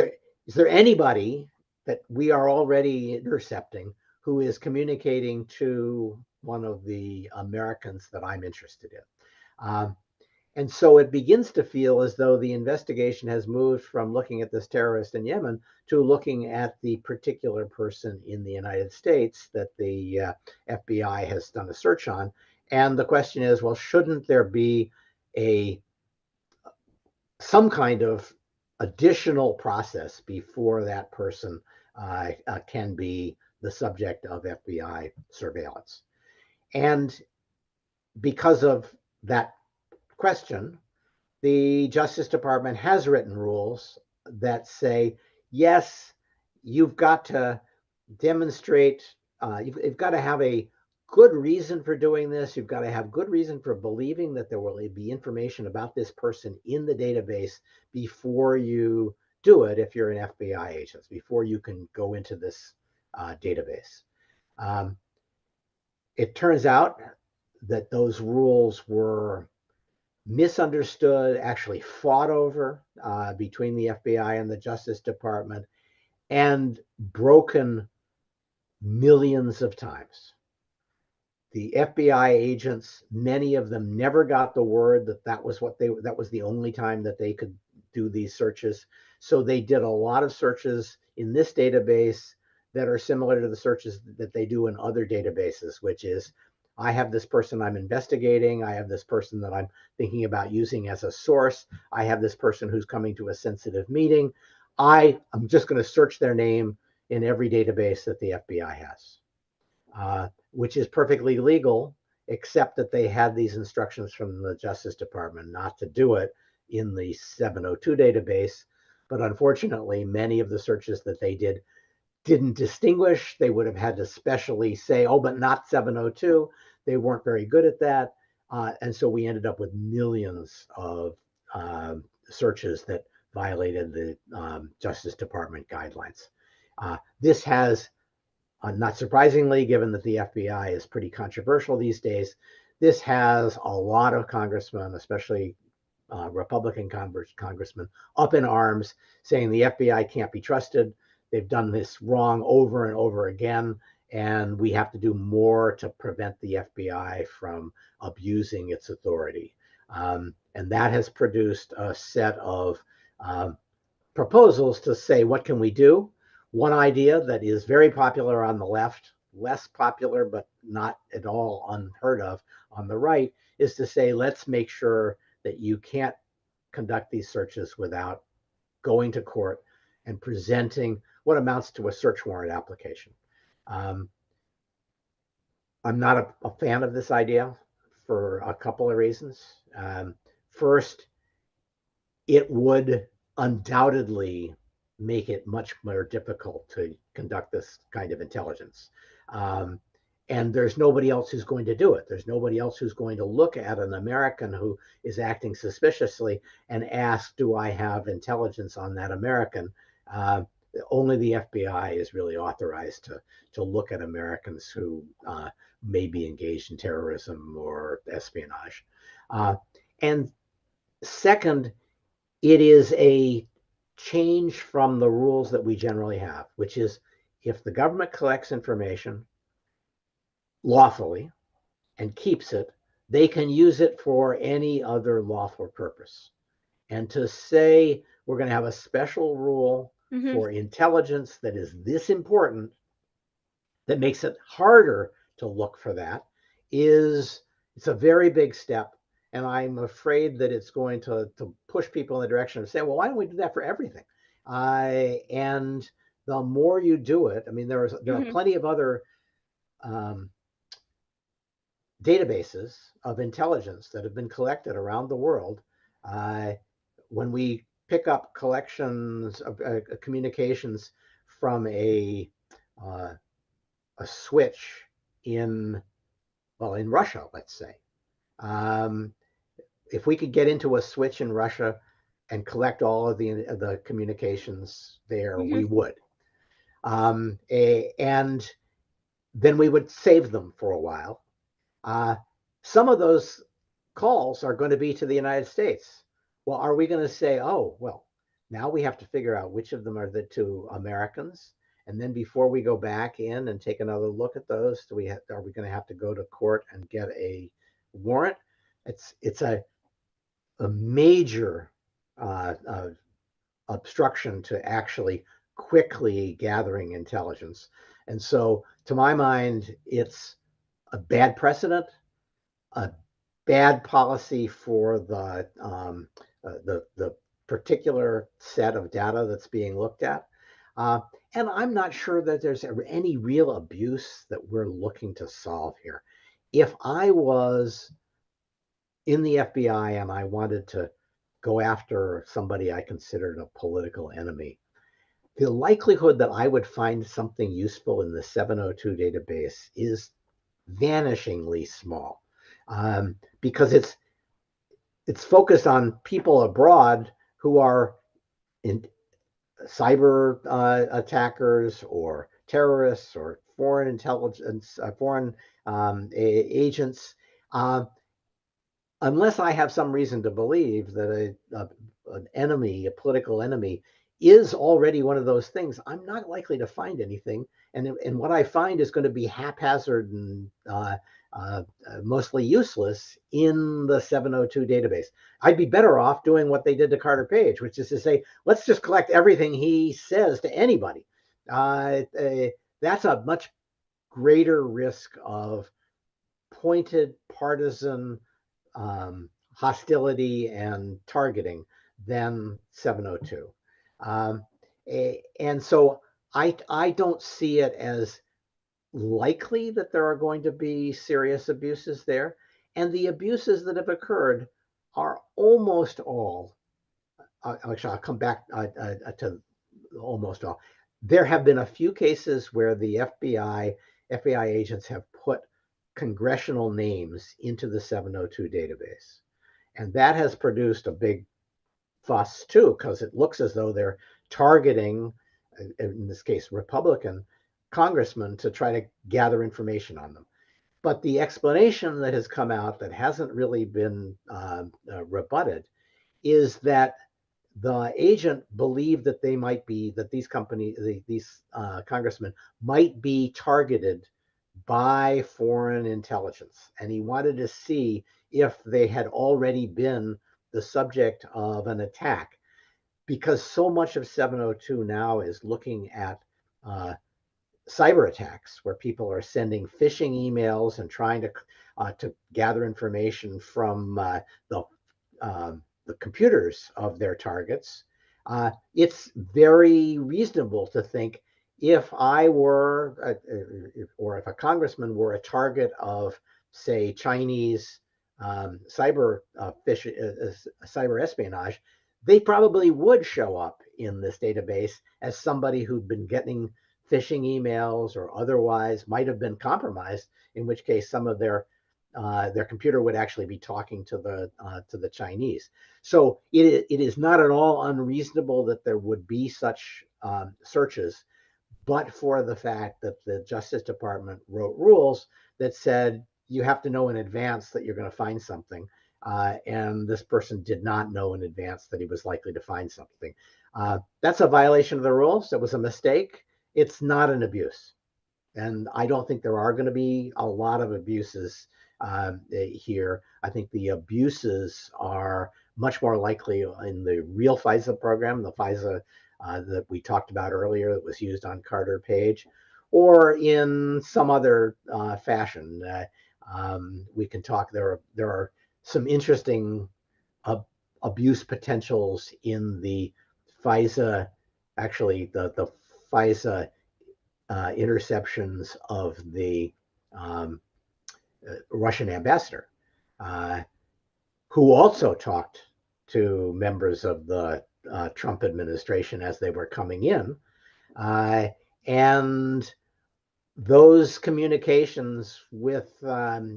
there anybody that we are already intercepting who is communicating to one of the Americans that I'm interested in? And so it begins to feel as though the investigation has moved from looking at this terrorist in Yemen to looking at the particular person in the United States that the FBI has done a search on. And the question is, well, shouldn't there be some kind of additional process before that person can be the subject of FBI surveillance? And because of that question, the Justice Department has written rules that say, yes, you've got to demonstrate, you've got to have a good reason for doing this. You've got to have good reason for believing that there will be information about this person in the database before you do it, if you're an FBI agent, before you can go into this database. It turns out that those rules were misunderstood, actually fought over between the FBI and the Justice Department, and broken millions of times. The FBI agents, many of them never got the word that that was the only time that they could do these searches. So they did a lot of searches in this database that are similar to the searches that they do in other databases, which is, I have this person I'm investigating. I have this person that I'm thinking about using as a source. I have this person who's coming to a sensitive meeting. I'm just going to search their name in every database that the FBI has, which is perfectly legal, except that they had these instructions from the Justice Department not to do it in the 702 database. But unfortunately, many of the searches that they did didn't distinguish. They would have had to specially say, oh, but not 702. They weren't very good at that. And so we ended up with millions of searches that violated the Justice Department guidelines. This has, not surprisingly, given that the FBI is pretty controversial these days, this has a lot of congressmen, especially Republican congressmen, up in arms saying the FBI can't be trusted. They've done this wrong over and over again, and we have to do more to prevent the FBI from abusing its authority. And that has produced a set of proposals to say, what can we do? One idea that is very popular on the left, less popular, but not at all unheard of on the right, is to say, let's make sure that you can't conduct these searches without going to court and presenting what amounts to a search warrant application. I'm not a fan of this idea for a couple of reasons. First, it would undoubtedly make it much more difficult to conduct this kind of intelligence. And there's nobody else who's going to do it. There's nobody else who's going to look at an American who is acting suspiciously and ask, do I have intelligence on that American? Only the FBI is really authorized to look at Americans who may be engaged in terrorism or espionage. And second, it is a change from the rules that we generally have, which is, if the government collects information lawfully and keeps it, they can use it for any other lawful purpose. And to say we're going to have a special rule for intelligence that is this important, that makes it harder to look for that, it's a very big step. And I'm afraid that it's going to push people in the direction of saying, well, why don't we do that for everything? And the more you do it, I mean, there are plenty of other databases of intelligence that have been collected around the world. When we pick up collections of communications from a switch in well, in Russia, let's say. Um, if we could get into a switch in Russia and collect all of the communications there, we would. And then we would save them for a while. Some of those calls are going to be to the United States. Well, are we going to say, oh, well, now we have to figure out which of them are the two Americans? And then before we go back in and take another look at those, are we going to have to go to court and get a warrant? It's a major obstruction to actually quickly gathering intelligence. And so, to my mind, it's a bad precedent, a bad policy for the particular set of data that's being looked at. And I'm not sure that there's any real abuse that we're looking to solve here. If I was in the FBI and I wanted to go after somebody I considered a political enemy, the likelihood that I would find something useful in the 702 database is vanishingly small, because it's focused on people abroad who are in cyber attackers or terrorists or foreign intelligence, foreign agents. Unless I have some reason to believe that an enemy, a political enemy, is already one of those things, I'm not likely to find anything. And what I find is going to be haphazard and mostly useless in the 702 database. I'd be better off doing what they did to Carter Page, which is to say, let's just collect everything he says to anybody. That's a much greater risk of pointed partisan hostility and targeting than 702. And so I don't see it as likely that there are going to be serious abuses there. And the abuses that have occurred are almost all, actually, I'll come back to almost all. There have been a few cases where the FBI agents have put congressional names into the 702 database. And that has produced a big fuss too, because it looks as though they're targeting, in this case, Republican congressmen to try to gather information on them. But the explanation that has come out that hasn't really been rebutted is that the agent believed that these congressmen might be targeted by foreign intelligence. And he wanted to see if they had already been the subject of an attack, because so much of 702 now is looking at cyber attacks where people are sending phishing emails and trying to gather information from the computers of their targets. It's very reasonable to think, if I were, or if a congressman were a target of, say, Chinese cyber espionage, they probably would show up in this database as somebody who'd been getting phishing emails or otherwise might have been compromised, in which case some of their computer would actually be talking to the Chinese. So it is not at all unreasonable that there would be such searches, but for the fact that the Justice Department wrote rules that said you have to know in advance that you're going to find something. And this person did not know in advance that he was likely to find something. That's a violation of the rules. It was a mistake. It's not an abuse. And I don't think there are going to be a lot of abuses here. I think the abuses are much more likely in the real FISA program, the FISA that we talked about earlier that was used on Carter Page, or in some other fashion. We can talk, there are some interesting abuse potentials in the FISA, actually the FISA interceptions of the Russian ambassador, who also talked to members of the Trump administration as they were coming in. And those communications with the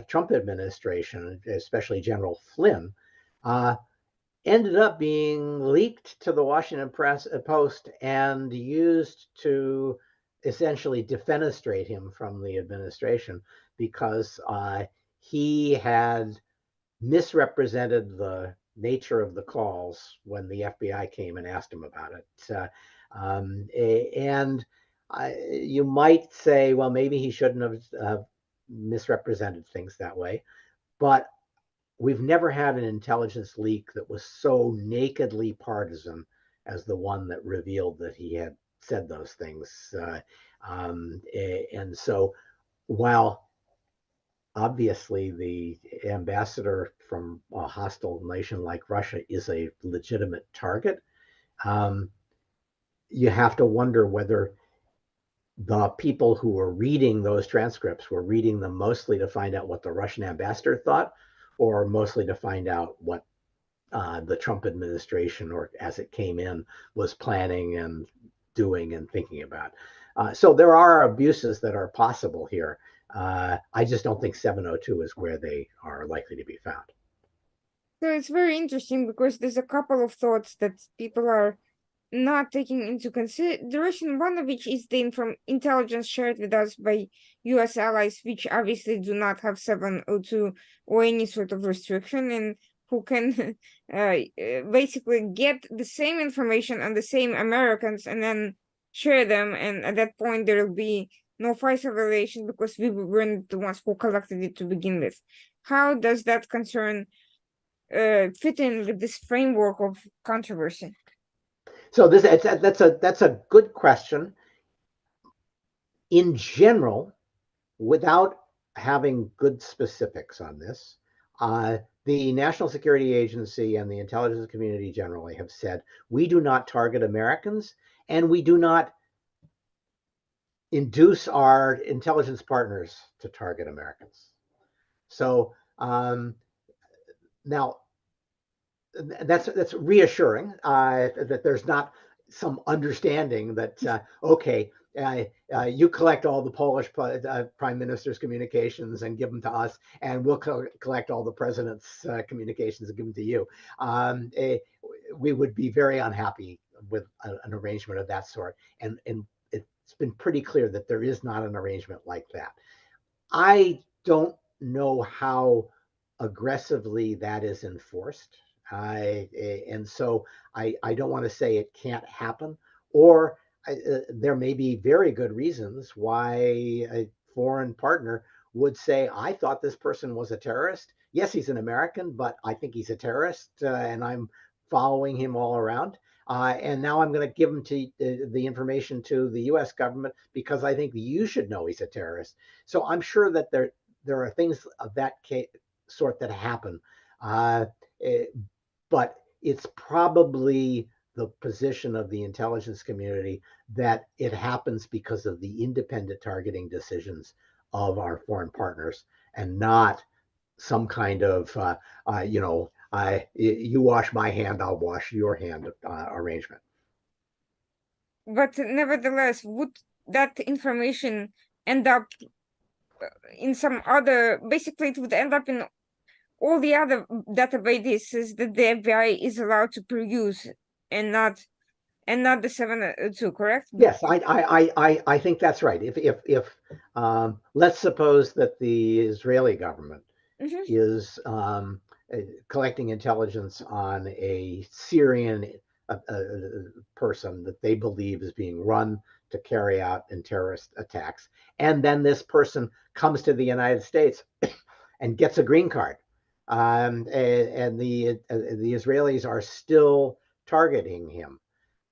Trump administration, especially General Flynn, ended up being leaked to the Washington Post and used to essentially defenestrate him from the administration because he had misrepresented the nature of the calls when the FBI came and asked him about it. And you might say, well, maybe he shouldn't have misrepresented things that way. But we've never had an intelligence leak that was so nakedly partisan as the one that revealed that he had said those things. And so while obviously the ambassador from a hostile nation like Russia is a legitimate target, um, you have to wonder whether the people who were reading those transcripts were reading them mostly to find out what the Russian ambassador thought, or mostly to find out what the Trump administration, or as it came in, was planning and doing and thinking about. So there are abuses that are possible here. I just don't think 702 is where they are likely to be found. So it's very interesting because there's a couple of thoughts that people are not taking into consideration, one of which is the intelligence shared with us by US allies, which obviously do not have 702 or any sort of restriction, and who can basically get the same information on the same Americans and then share them. And at that point, there will be no FISA violation because we weren't the ones who collected it to begin with. How does that concern fit in with this framework of controversy? So that's a good question. In general, without having good specifics on this, the National Security Agency and the intelligence community generally have said we do not target Americans and we do not induce our intelligence partners to target Americans. So now that's reassuring that there's not some understanding that okay, you collect all the Polish prime minister's communications and give them to us, and we'll collect all the president's communications and give them to you. We would be very unhappy with an arrangement of that sort, and it's been pretty clear that there is not an arrangement like that. I don't know how aggressively that is enforced. And so I don't want to say it can't happen, or there may be very good reasons why a foreign partner would say, I thought this person was a terrorist. Yes, he's an American, but I think he's a terrorist, and I'm following him all around. And now I'm going to give him to the information to the U.S. government because I think you should know he's a terrorist. So I'm sure that there are things of that sort that happen. But it's probably the position of the intelligence community that it happens because of the independent targeting decisions of our foreign partners and not some kind of, you wash my hand, I'll wash your hand arrangement. But nevertheless, would that information end up in some other, basically it would end up in all the other databases that the FBI is allowed to produce and not the 702, correct? Yes, I think that's right. If let's suppose that the Israeli government is collecting intelligence on a Syrian person that they believe is being run to carry out terrorist attacks, and then this person comes to the United States and gets a green card, and the Israelis are still targeting him.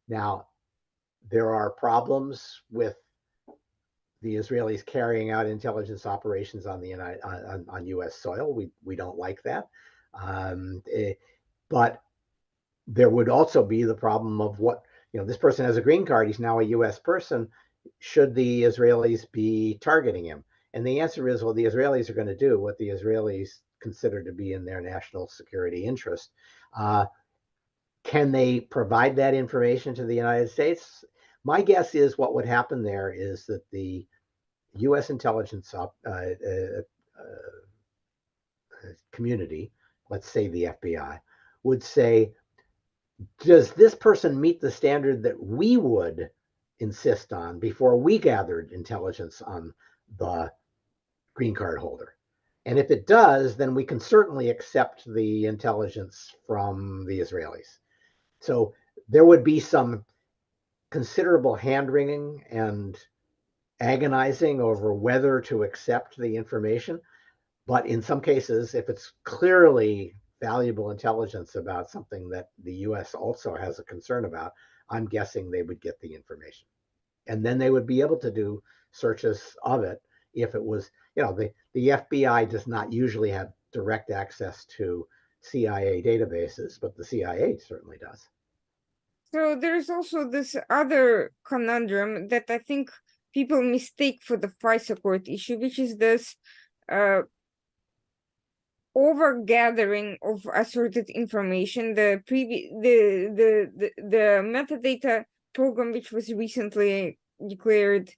Now, there are problems with the Israelis carrying out intelligence operations on the on U.S. soil. We don't like that, but there would also be the problem of what this person has a green card. He's now a U.S. person. Should the Israelis be targeting him? And the answer is, well, the Israelis are going to do what the Israelis consider to be in their national security interest. Can they provide that information to the United States? My guess is what would happen there is that the U.S. intelligence community, let's say the FBI, would say, does this person meet the standard that we would insist on before we gathered intelligence on the green card holder? And if it does, then we can certainly accept the intelligence from the Israelis. So there would be some considerable hand wringing and agonizing over whether to accept the information. But in some cases, if it's clearly valuable intelligence about something that the US also has a concern about, I'm guessing they would get the information. And then they would be able to do searches of it if it was, the FBI does not usually have direct access to CIA databases, but the CIA certainly does. So there's also this other conundrum that I think people mistake for the FISA court issue, which is this uh, over gathering of assorted information. The metadata program, which was recently declared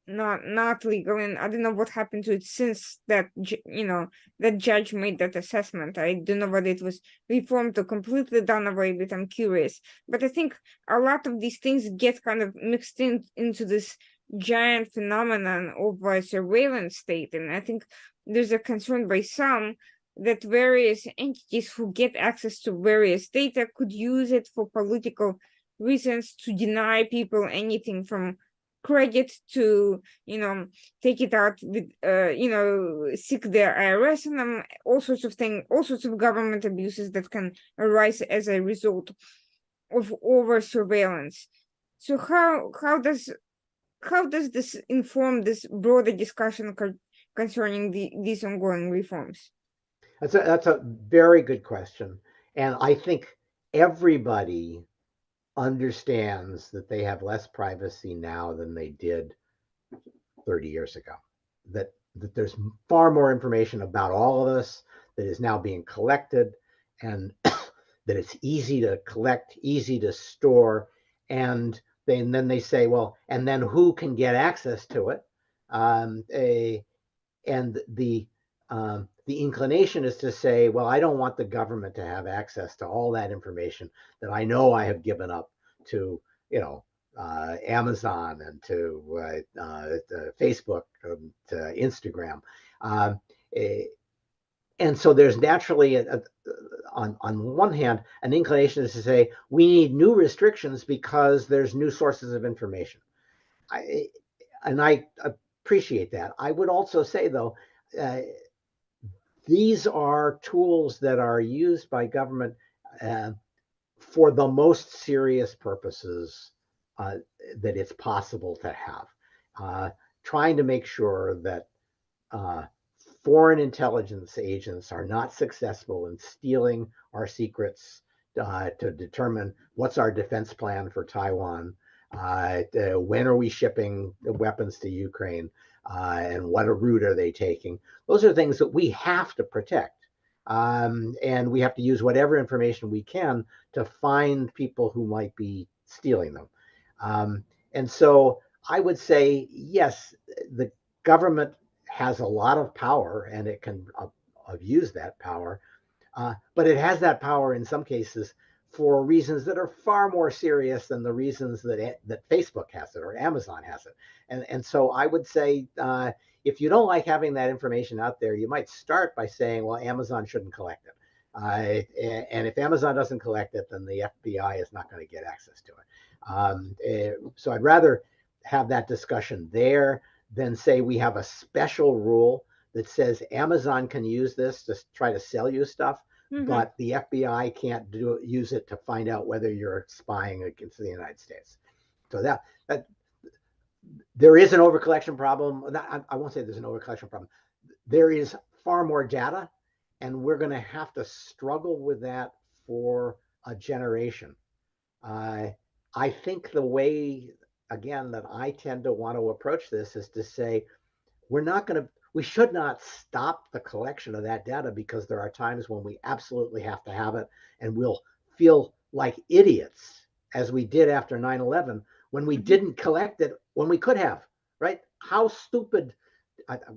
not legal, and I don't know what happened to it since that that judge made that assessment. I don't know whether it was reformed or completely done away with. I'm curious, but I think a lot of these things get kind of mixed into this giant phenomenon of a surveillance state, and I think there's a concern by some that various entities who get access to various data could use it for political reasons to deny people anything from credit to take it out with seek their IRS and all sorts of things, all sorts of government abuses that can arise as a result of over surveillance. So how does this inform this broader discussion concerning these ongoing reforms? That's a very good question. And I think everybody understands that they have less privacy now than they did 30 years ago. That there's far more information about all of us that is now being collected, and that it's easy to collect, easy to store, and then they say, well, and then who can get access to it? And the inclination is to say, well, I don't want the government to have access to all that information that I know I have given up to, Amazon and to Facebook, to Instagram. And so there's naturally, on one hand, an inclination is to say, we need new restrictions because there's new sources of information. And I appreciate that. I would also say, though, these are tools that are used by government for the most serious purposes that it's possible to have. Trying to make sure that foreign intelligence agents are not successful in stealing our secrets to determine what's our defense plan for Taiwan, when are we shipping weapons to Ukraine, and what route are they taking. Those are things that we have to protect. And we have to use whatever information we can to find people who might be stealing them. And so I would say, yes, the government has a lot of power and it can abuse that power, but it has that power in some cases for reasons that are far more serious than the reasons that Facebook has it or Amazon has it. And so I would say, if you don't like having that information out there, you might start by saying, well, Amazon shouldn't collect it. And if Amazon doesn't collect it, then the FBI is not going to get access to it. So I'd rather have that discussion there than say we have a special rule that says Amazon can use this to try to sell you stuff, but the FBI can't use it to find out whether you're spying against the United States. So that there is an overcollection problem. I won't say there's an overcollection problem. There is far more data, and we're going to have to struggle with that for a generation. I think the way, again, that I tend to want to approach this is to say, we should not stop the collection of that data because there are times when we absolutely have to have it, and we'll feel like idiots, as we did after 9/11, when we didn't collect it when we could have, right? How stupid!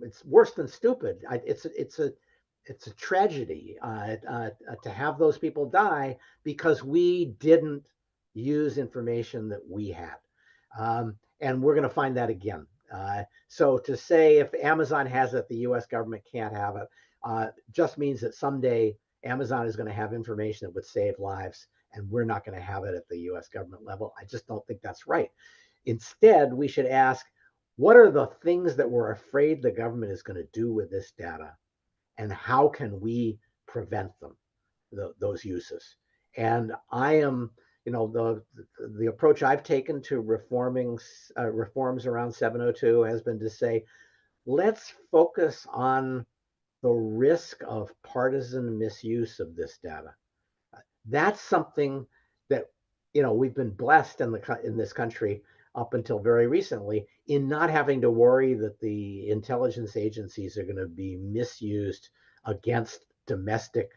It's worse than stupid. It's a tragedy to have those people die because we didn't use information that we had, and we're going to find that again. So to say if Amazon has it, the U.S. government can't have it, just means that someday Amazon is going to have information that would save lives, and we're not going to have it at the U.S. government level. I just don't think that's right. Instead, we should ask, what are the things that we're afraid the government is going to do with this data, and how can we prevent them, those uses? And I am, the approach I've taken to reforms around 702 has been to say, let's focus on the risk of partisan misuse of this data. That's something that we've been blessed in this country up until very recently in not having to worry that the intelligence agencies are going to be misused against domestic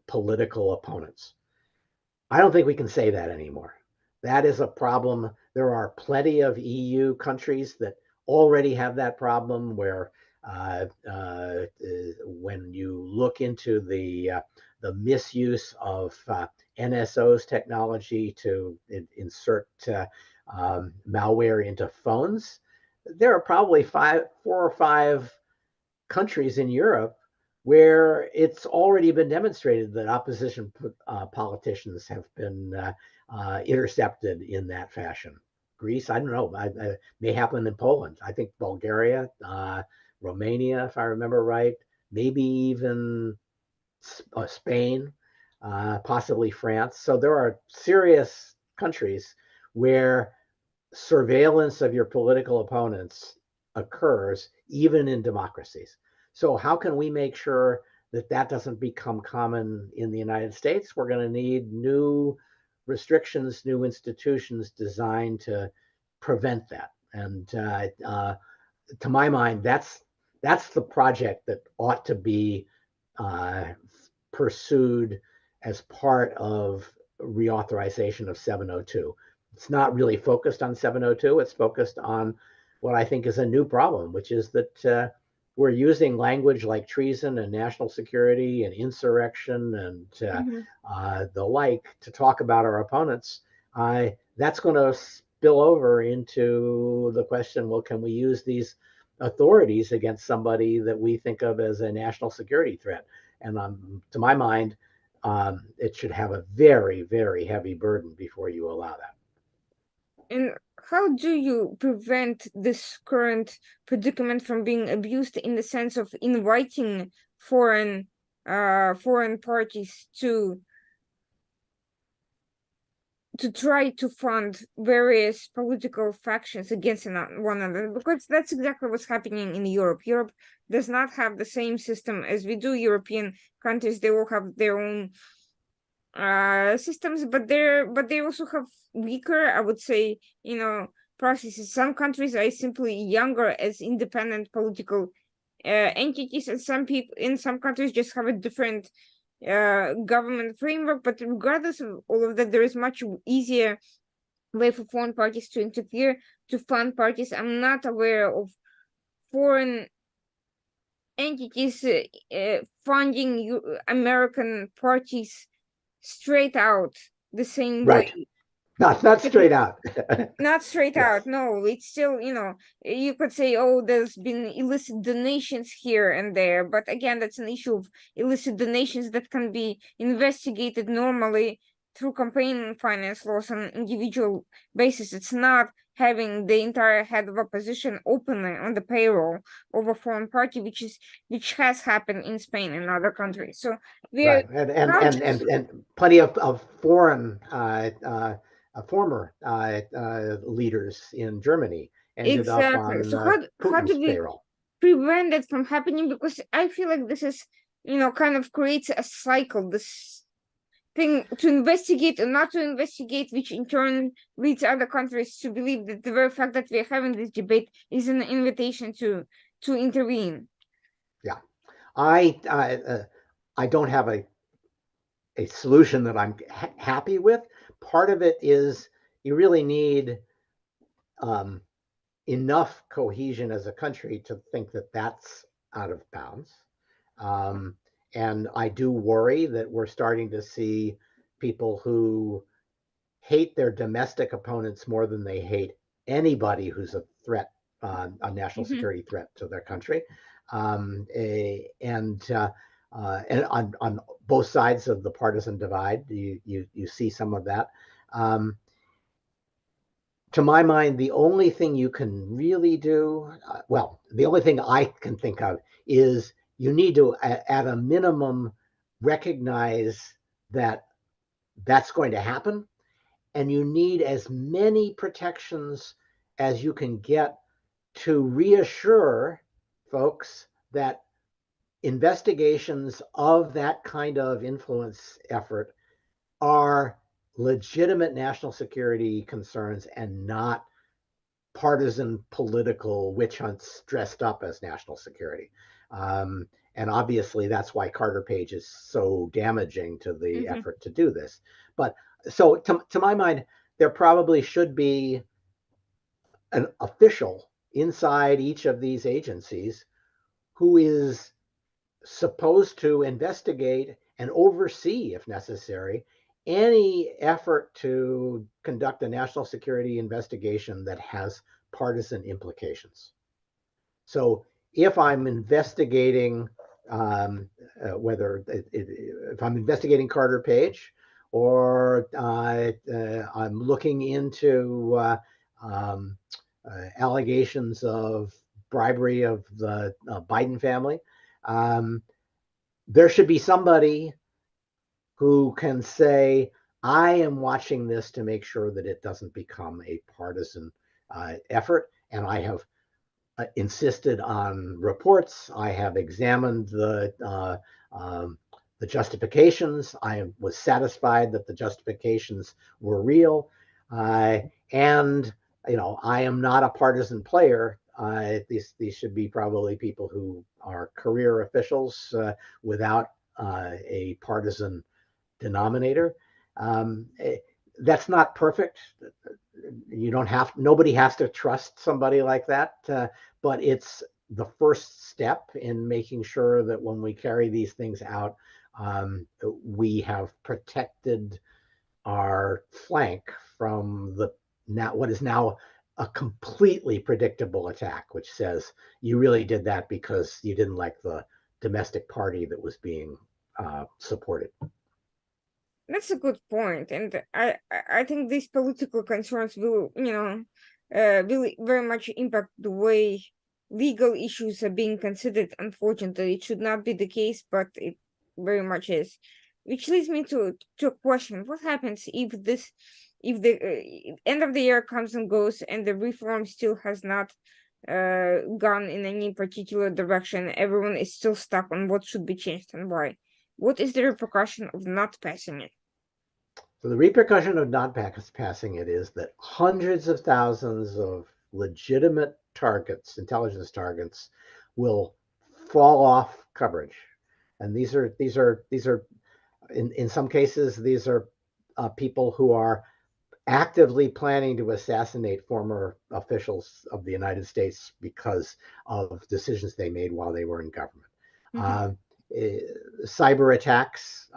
political opponents. I don't think we can say that anymore. That is a problem. There are plenty of EU countries that already have that problem where when you look into the misuse of NSO's technology to insert malware into phones, there are probably 4 or 5 countries in Europe where it's already been demonstrated that opposition politicians have been intercepted in that fashion. Greece, I don't know, it may happen in Poland. I think Bulgaria, Romania, if I remember right, maybe even Spain, possibly France. So there are serious countries where surveillance of your political opponents occurs even in democracies. So how can we make sure that that doesn't become common in the United States? We're going to need new restrictions, new institutions designed to prevent that. And to my mind, that's the project that ought to be pursued as part of reauthorization of 702. It's not really focused on 702. It's focused on what I think is a new problem, which is that we're using language like treason and national security and insurrection and the like to talk about our opponents. That's going to spill over into the question, well, can we use these authorities against somebody that we think of as a national security threat? And to my mind, it should have a very, very heavy burden before you allow that. And how do you prevent this current predicament from being abused in the sense of inviting foreign parties to try to fund various political factions against one another? Because that's exactly what's happening in Europe. Europe does not have the same system as we do. European countries, they will have their own systems, but they also have weaker, I would say, processes. Some countries are simply younger as independent political entities, and some countries just have a different government framework. But regardless of all of that, there is much easier way for foreign parties to interfere, to fund parties. I'm not aware of foreign entities funding American parties straight out the same Right. way. Not straight out. Not straight Yes. out, no. It's still, you could say, oh, there's been illicit donations here and there, but again, that's an issue of illicit donations that can be investigated normally through campaign finance laws on an individual basis. It's not having the entire head of opposition openly on the payroll of a foreign party, which has happened in Spain and other countries. So we're Right. not just And plenty of foreign former leaders in Germany ended up exactly. So on how do Putin's we payroll. prevent it from happening? Because I feel like this is, kind of creates a cycle, this thing to investigate and not to investigate, which in turn leads other countries to believe that the very fact that we're having this debate is an invitation to intervene. Yeah, I don't have a solution that I'm happy with. Part of it is you really need enough cohesion as a country to think that that's out of bounds. Um, and I do worry that we're starting to see people who hate their domestic opponents more than they hate anybody who's a threat, a national Mhm. security threat to their country. And on both sides of the partisan divide, you see some of that. Um, to my mind, the only thing you can really do, well, the only thing I can think of is you need to, at a minimum, recognize that that's going to happen. And you need as many protections as you can get to reassure folks that investigations of that kind of influence effort are legitimate national security concerns and not partisan political witch hunts dressed up as national security. Um, and obviously, that's why Carter Page is so damaging to the Mhm. effort to do this. But so, to my mind, there probably should be an official inside each of these agencies who is supposed to investigate and oversee, if necessary, any effort to conduct a national security investigation that has partisan implications. So if I'm investigating, whether if I'm investigating Carter Page, or I'm looking into allegations of bribery of the Biden family, um, there should be somebody who can say, I am watching this to make sure that it doesn't become a partisan effort. And I have insisted on reports. I have examined the justifications. I was satisfied that the justifications were real. And I am not a partisan player. These should be probably people who are career officials without a partisan denominator. Um, eh, that's not perfect. You don't have, nobody has to trust somebody like that, but it's the first step in making sure that when we carry these things out, we have protected our flank from the now what is now a completely predictable attack, which says you really did that because you didn't like the domestic party that was being supported. That's a good point, and I think these political concerns will, will very much impact the way legal issues are being considered. Unfortunately, it should not be the case, but it very much is. Which leads me to a question: what happens if the end of the year comes and goes, and the reform still has not gone in any particular direction? Everyone is still stuck on what should be changed and why. What is the repercussion of not passing it? So the repercussion of not passing it is that hundreds of thousands of legitimate targets, intelligence targets, will fall off coverage. And these are in some cases these are people who are actively planning to assassinate former officials of the United States because of decisions they made while they were in government. Mhm. Uh, Cyber attacks,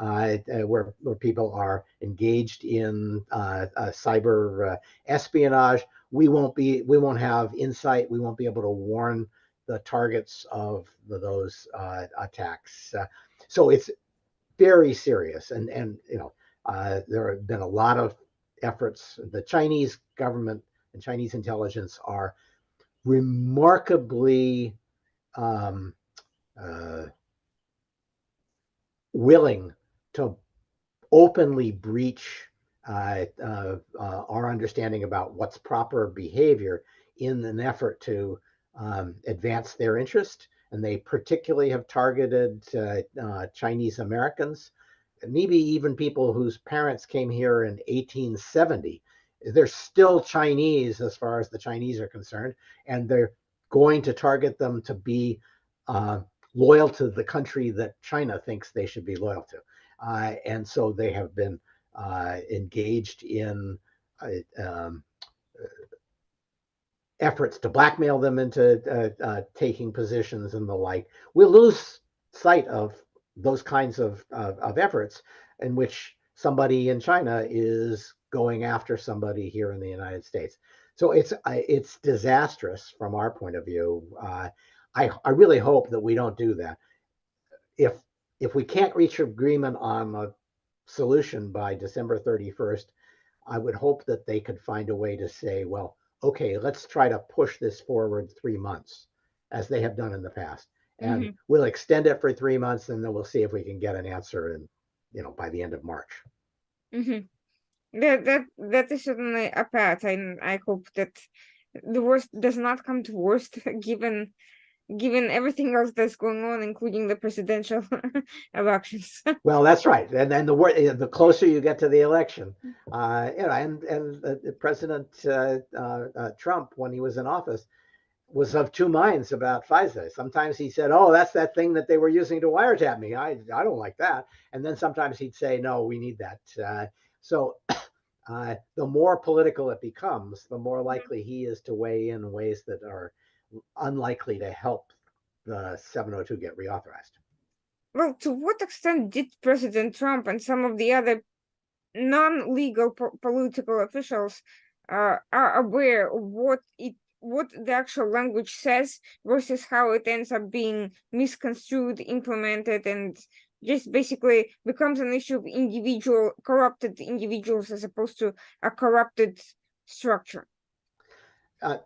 where people are engaged in cyber espionage. We won't have insight. We won't be able to warn the targets of those attacks. So it's very serious, and there have been a lot of efforts. The Chinese government and Chinese intelligence are remarkably um, uh, willing to openly breach our understanding about what's proper behavior in an effort to advance their interest. And they particularly have targeted Chinese Americans, maybe even people whose parents came here in 1870. They're still Chinese as far as the Chinese are concerned, and they're going to target them to be uh, loyal to the country that China thinks they should be loyal to. And so they have been engaged in um, efforts to blackmail them into taking positions and the like. We'll lose sight of those kinds of efforts in which somebody in China is going after somebody here in the United States. So it's disastrous from our point of view. I really hope that we don't do that. If if we can't reach agreement on a solution by December 31st, I would hope that they could find a way to say, well, okay, let's try to push this forward 3 months, as they have done in the past, and Mm-hmm. we'll extend it for 3 months, and then we'll see if we can get an answer in, by the end of March. Mm-hmm. That is certainly a path, and I hope that the worst does not come to worst, given everything else that's going on, including the presidential elections. Well, that's right, and then the closer you get to the election, and President Trump, when he was in office, was of two minds about FISA. Sometimes he said, "Oh, that's that thing that they were using to wiretap me. I don't like that." And then sometimes he'd say, "No, we need that." So the more political it becomes, the more likely he is to weigh in ways that are unlikely to help the 702 get reauthorized. Well, to what extent did President Trump and some of the other non-legal political officials are aware of what the actual language says versus how it ends up being misconstrued, implemented, and just basically becomes an issue of corrupted individuals as opposed to a corrupted structure? Uh,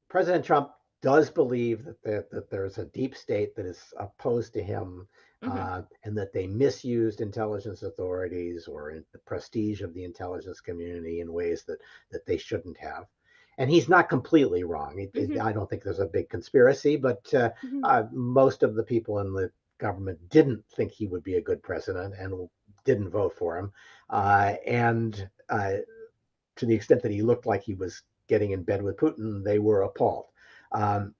President Trump does believe that there's a deep state that is opposed to him, Hmm. and that they misused intelligence authorities or the prestige of the intelligence community in ways that they shouldn't have. And he's not completely wrong. Hmm. I don't think there's a big conspiracy, but Hmm. most of the people in the government didn't think he would be a good president and didn't vote for him. And to the extent that he looked like he was getting in bed with Putin, they were appalled.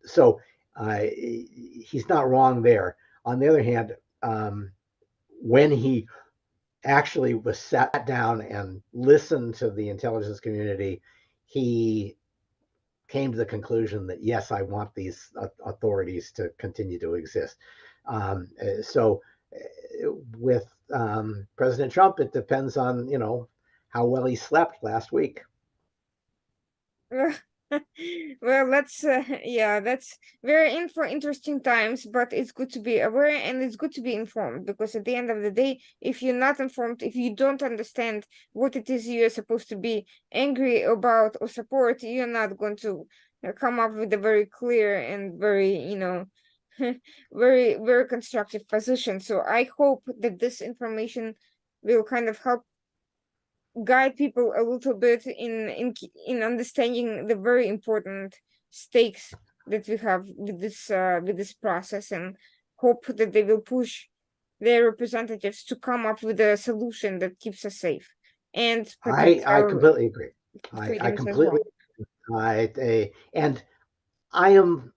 So he's not wrong there. On the other hand, when he actually was sat down and listened to the intelligence community, he came to the conclusion that yes, I want these authorities to continue to exist. So with President Trump, it depends on how well he slept last week. Well, well, yeah, that's very in for interesting times, but it's good to be aware and it's good to be informed because at the end of the day, if you're not informed, if you don't understand what it is you're supposed to be angry about or support, you're not going to come up with a very clear and very, very, very constructive position. So I hope that this information will kind of help guide people a little bit in understanding the very important stakes that we have with this process, and hope that they will push their representatives to come up with a solution that keeps us safe and protects I our completely agree. I freedoms as well. completely and I am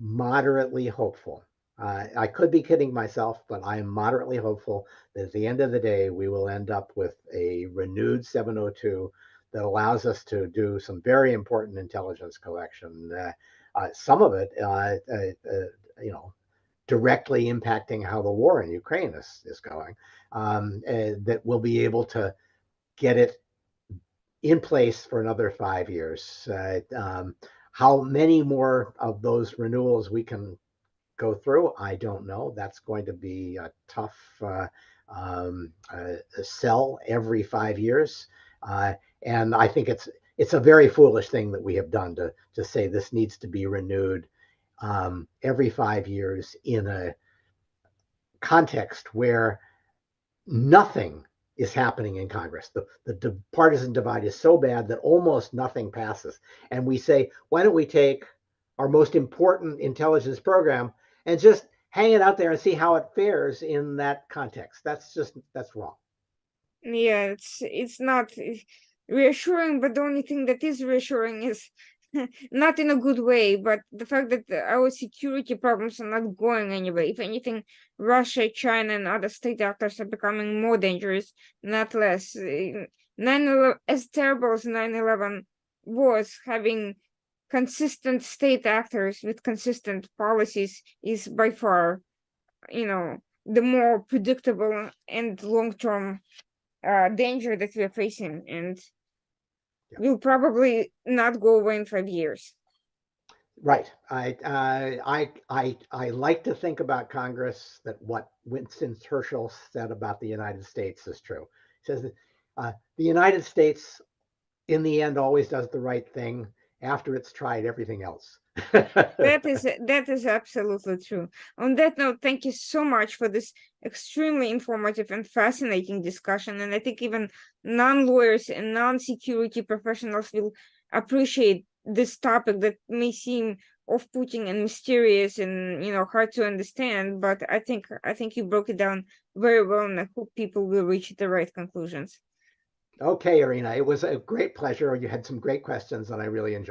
moderately hopeful. I could be kidding myself, but I am moderately hopeful that at the end of the day, we will end up with a renewed 702 that allows us to do some very important intelligence collection. Some of it, you know, directly impacting how the war in Ukraine is going. That we'll be able to get it in place for another 5 years. How many more of those renewals we can go through, I don't know. That's going to be a tough sell every 5 years, and I think it's a very foolish thing that we have done to say this needs to be renewed every 5 years in a context where nothing is happening in Congress. The partisan divide is so bad that almost nothing passes. And we say, why don't we take our most important intelligence program and just hang it out there and see how it fares in that context? That's wrong. Yeah, it's not reassuring, but the only thing that is reassuring is not in a good way, but the fact that our security problems are not going anywhere. If anything, Russia, China, and other state actors are becoming more dangerous, not less. 9/11, as terrible as 9/11 was, having consistent state actors with consistent policies is by far, the more predictable and long-term danger that we're facing, and Yeah. will probably not go away in 5 years. Right. I like to think about Congress that what Winston Churchill said about the United States is true. He says that the United States, in the end, always does the right thing after it's tried everything else. That is absolutely true. On that note, thank you so much for this extremely informative and fascinating discussion. And I think even non-lawyers and non-security professionals will appreciate this topic that may seem off-putting and mysterious and hard to understand. But I think you broke it down very well, and I hope people will reach the right conclusions. Okay, Irina, it was a great pleasure. You had some great questions, and I really enjoyed it.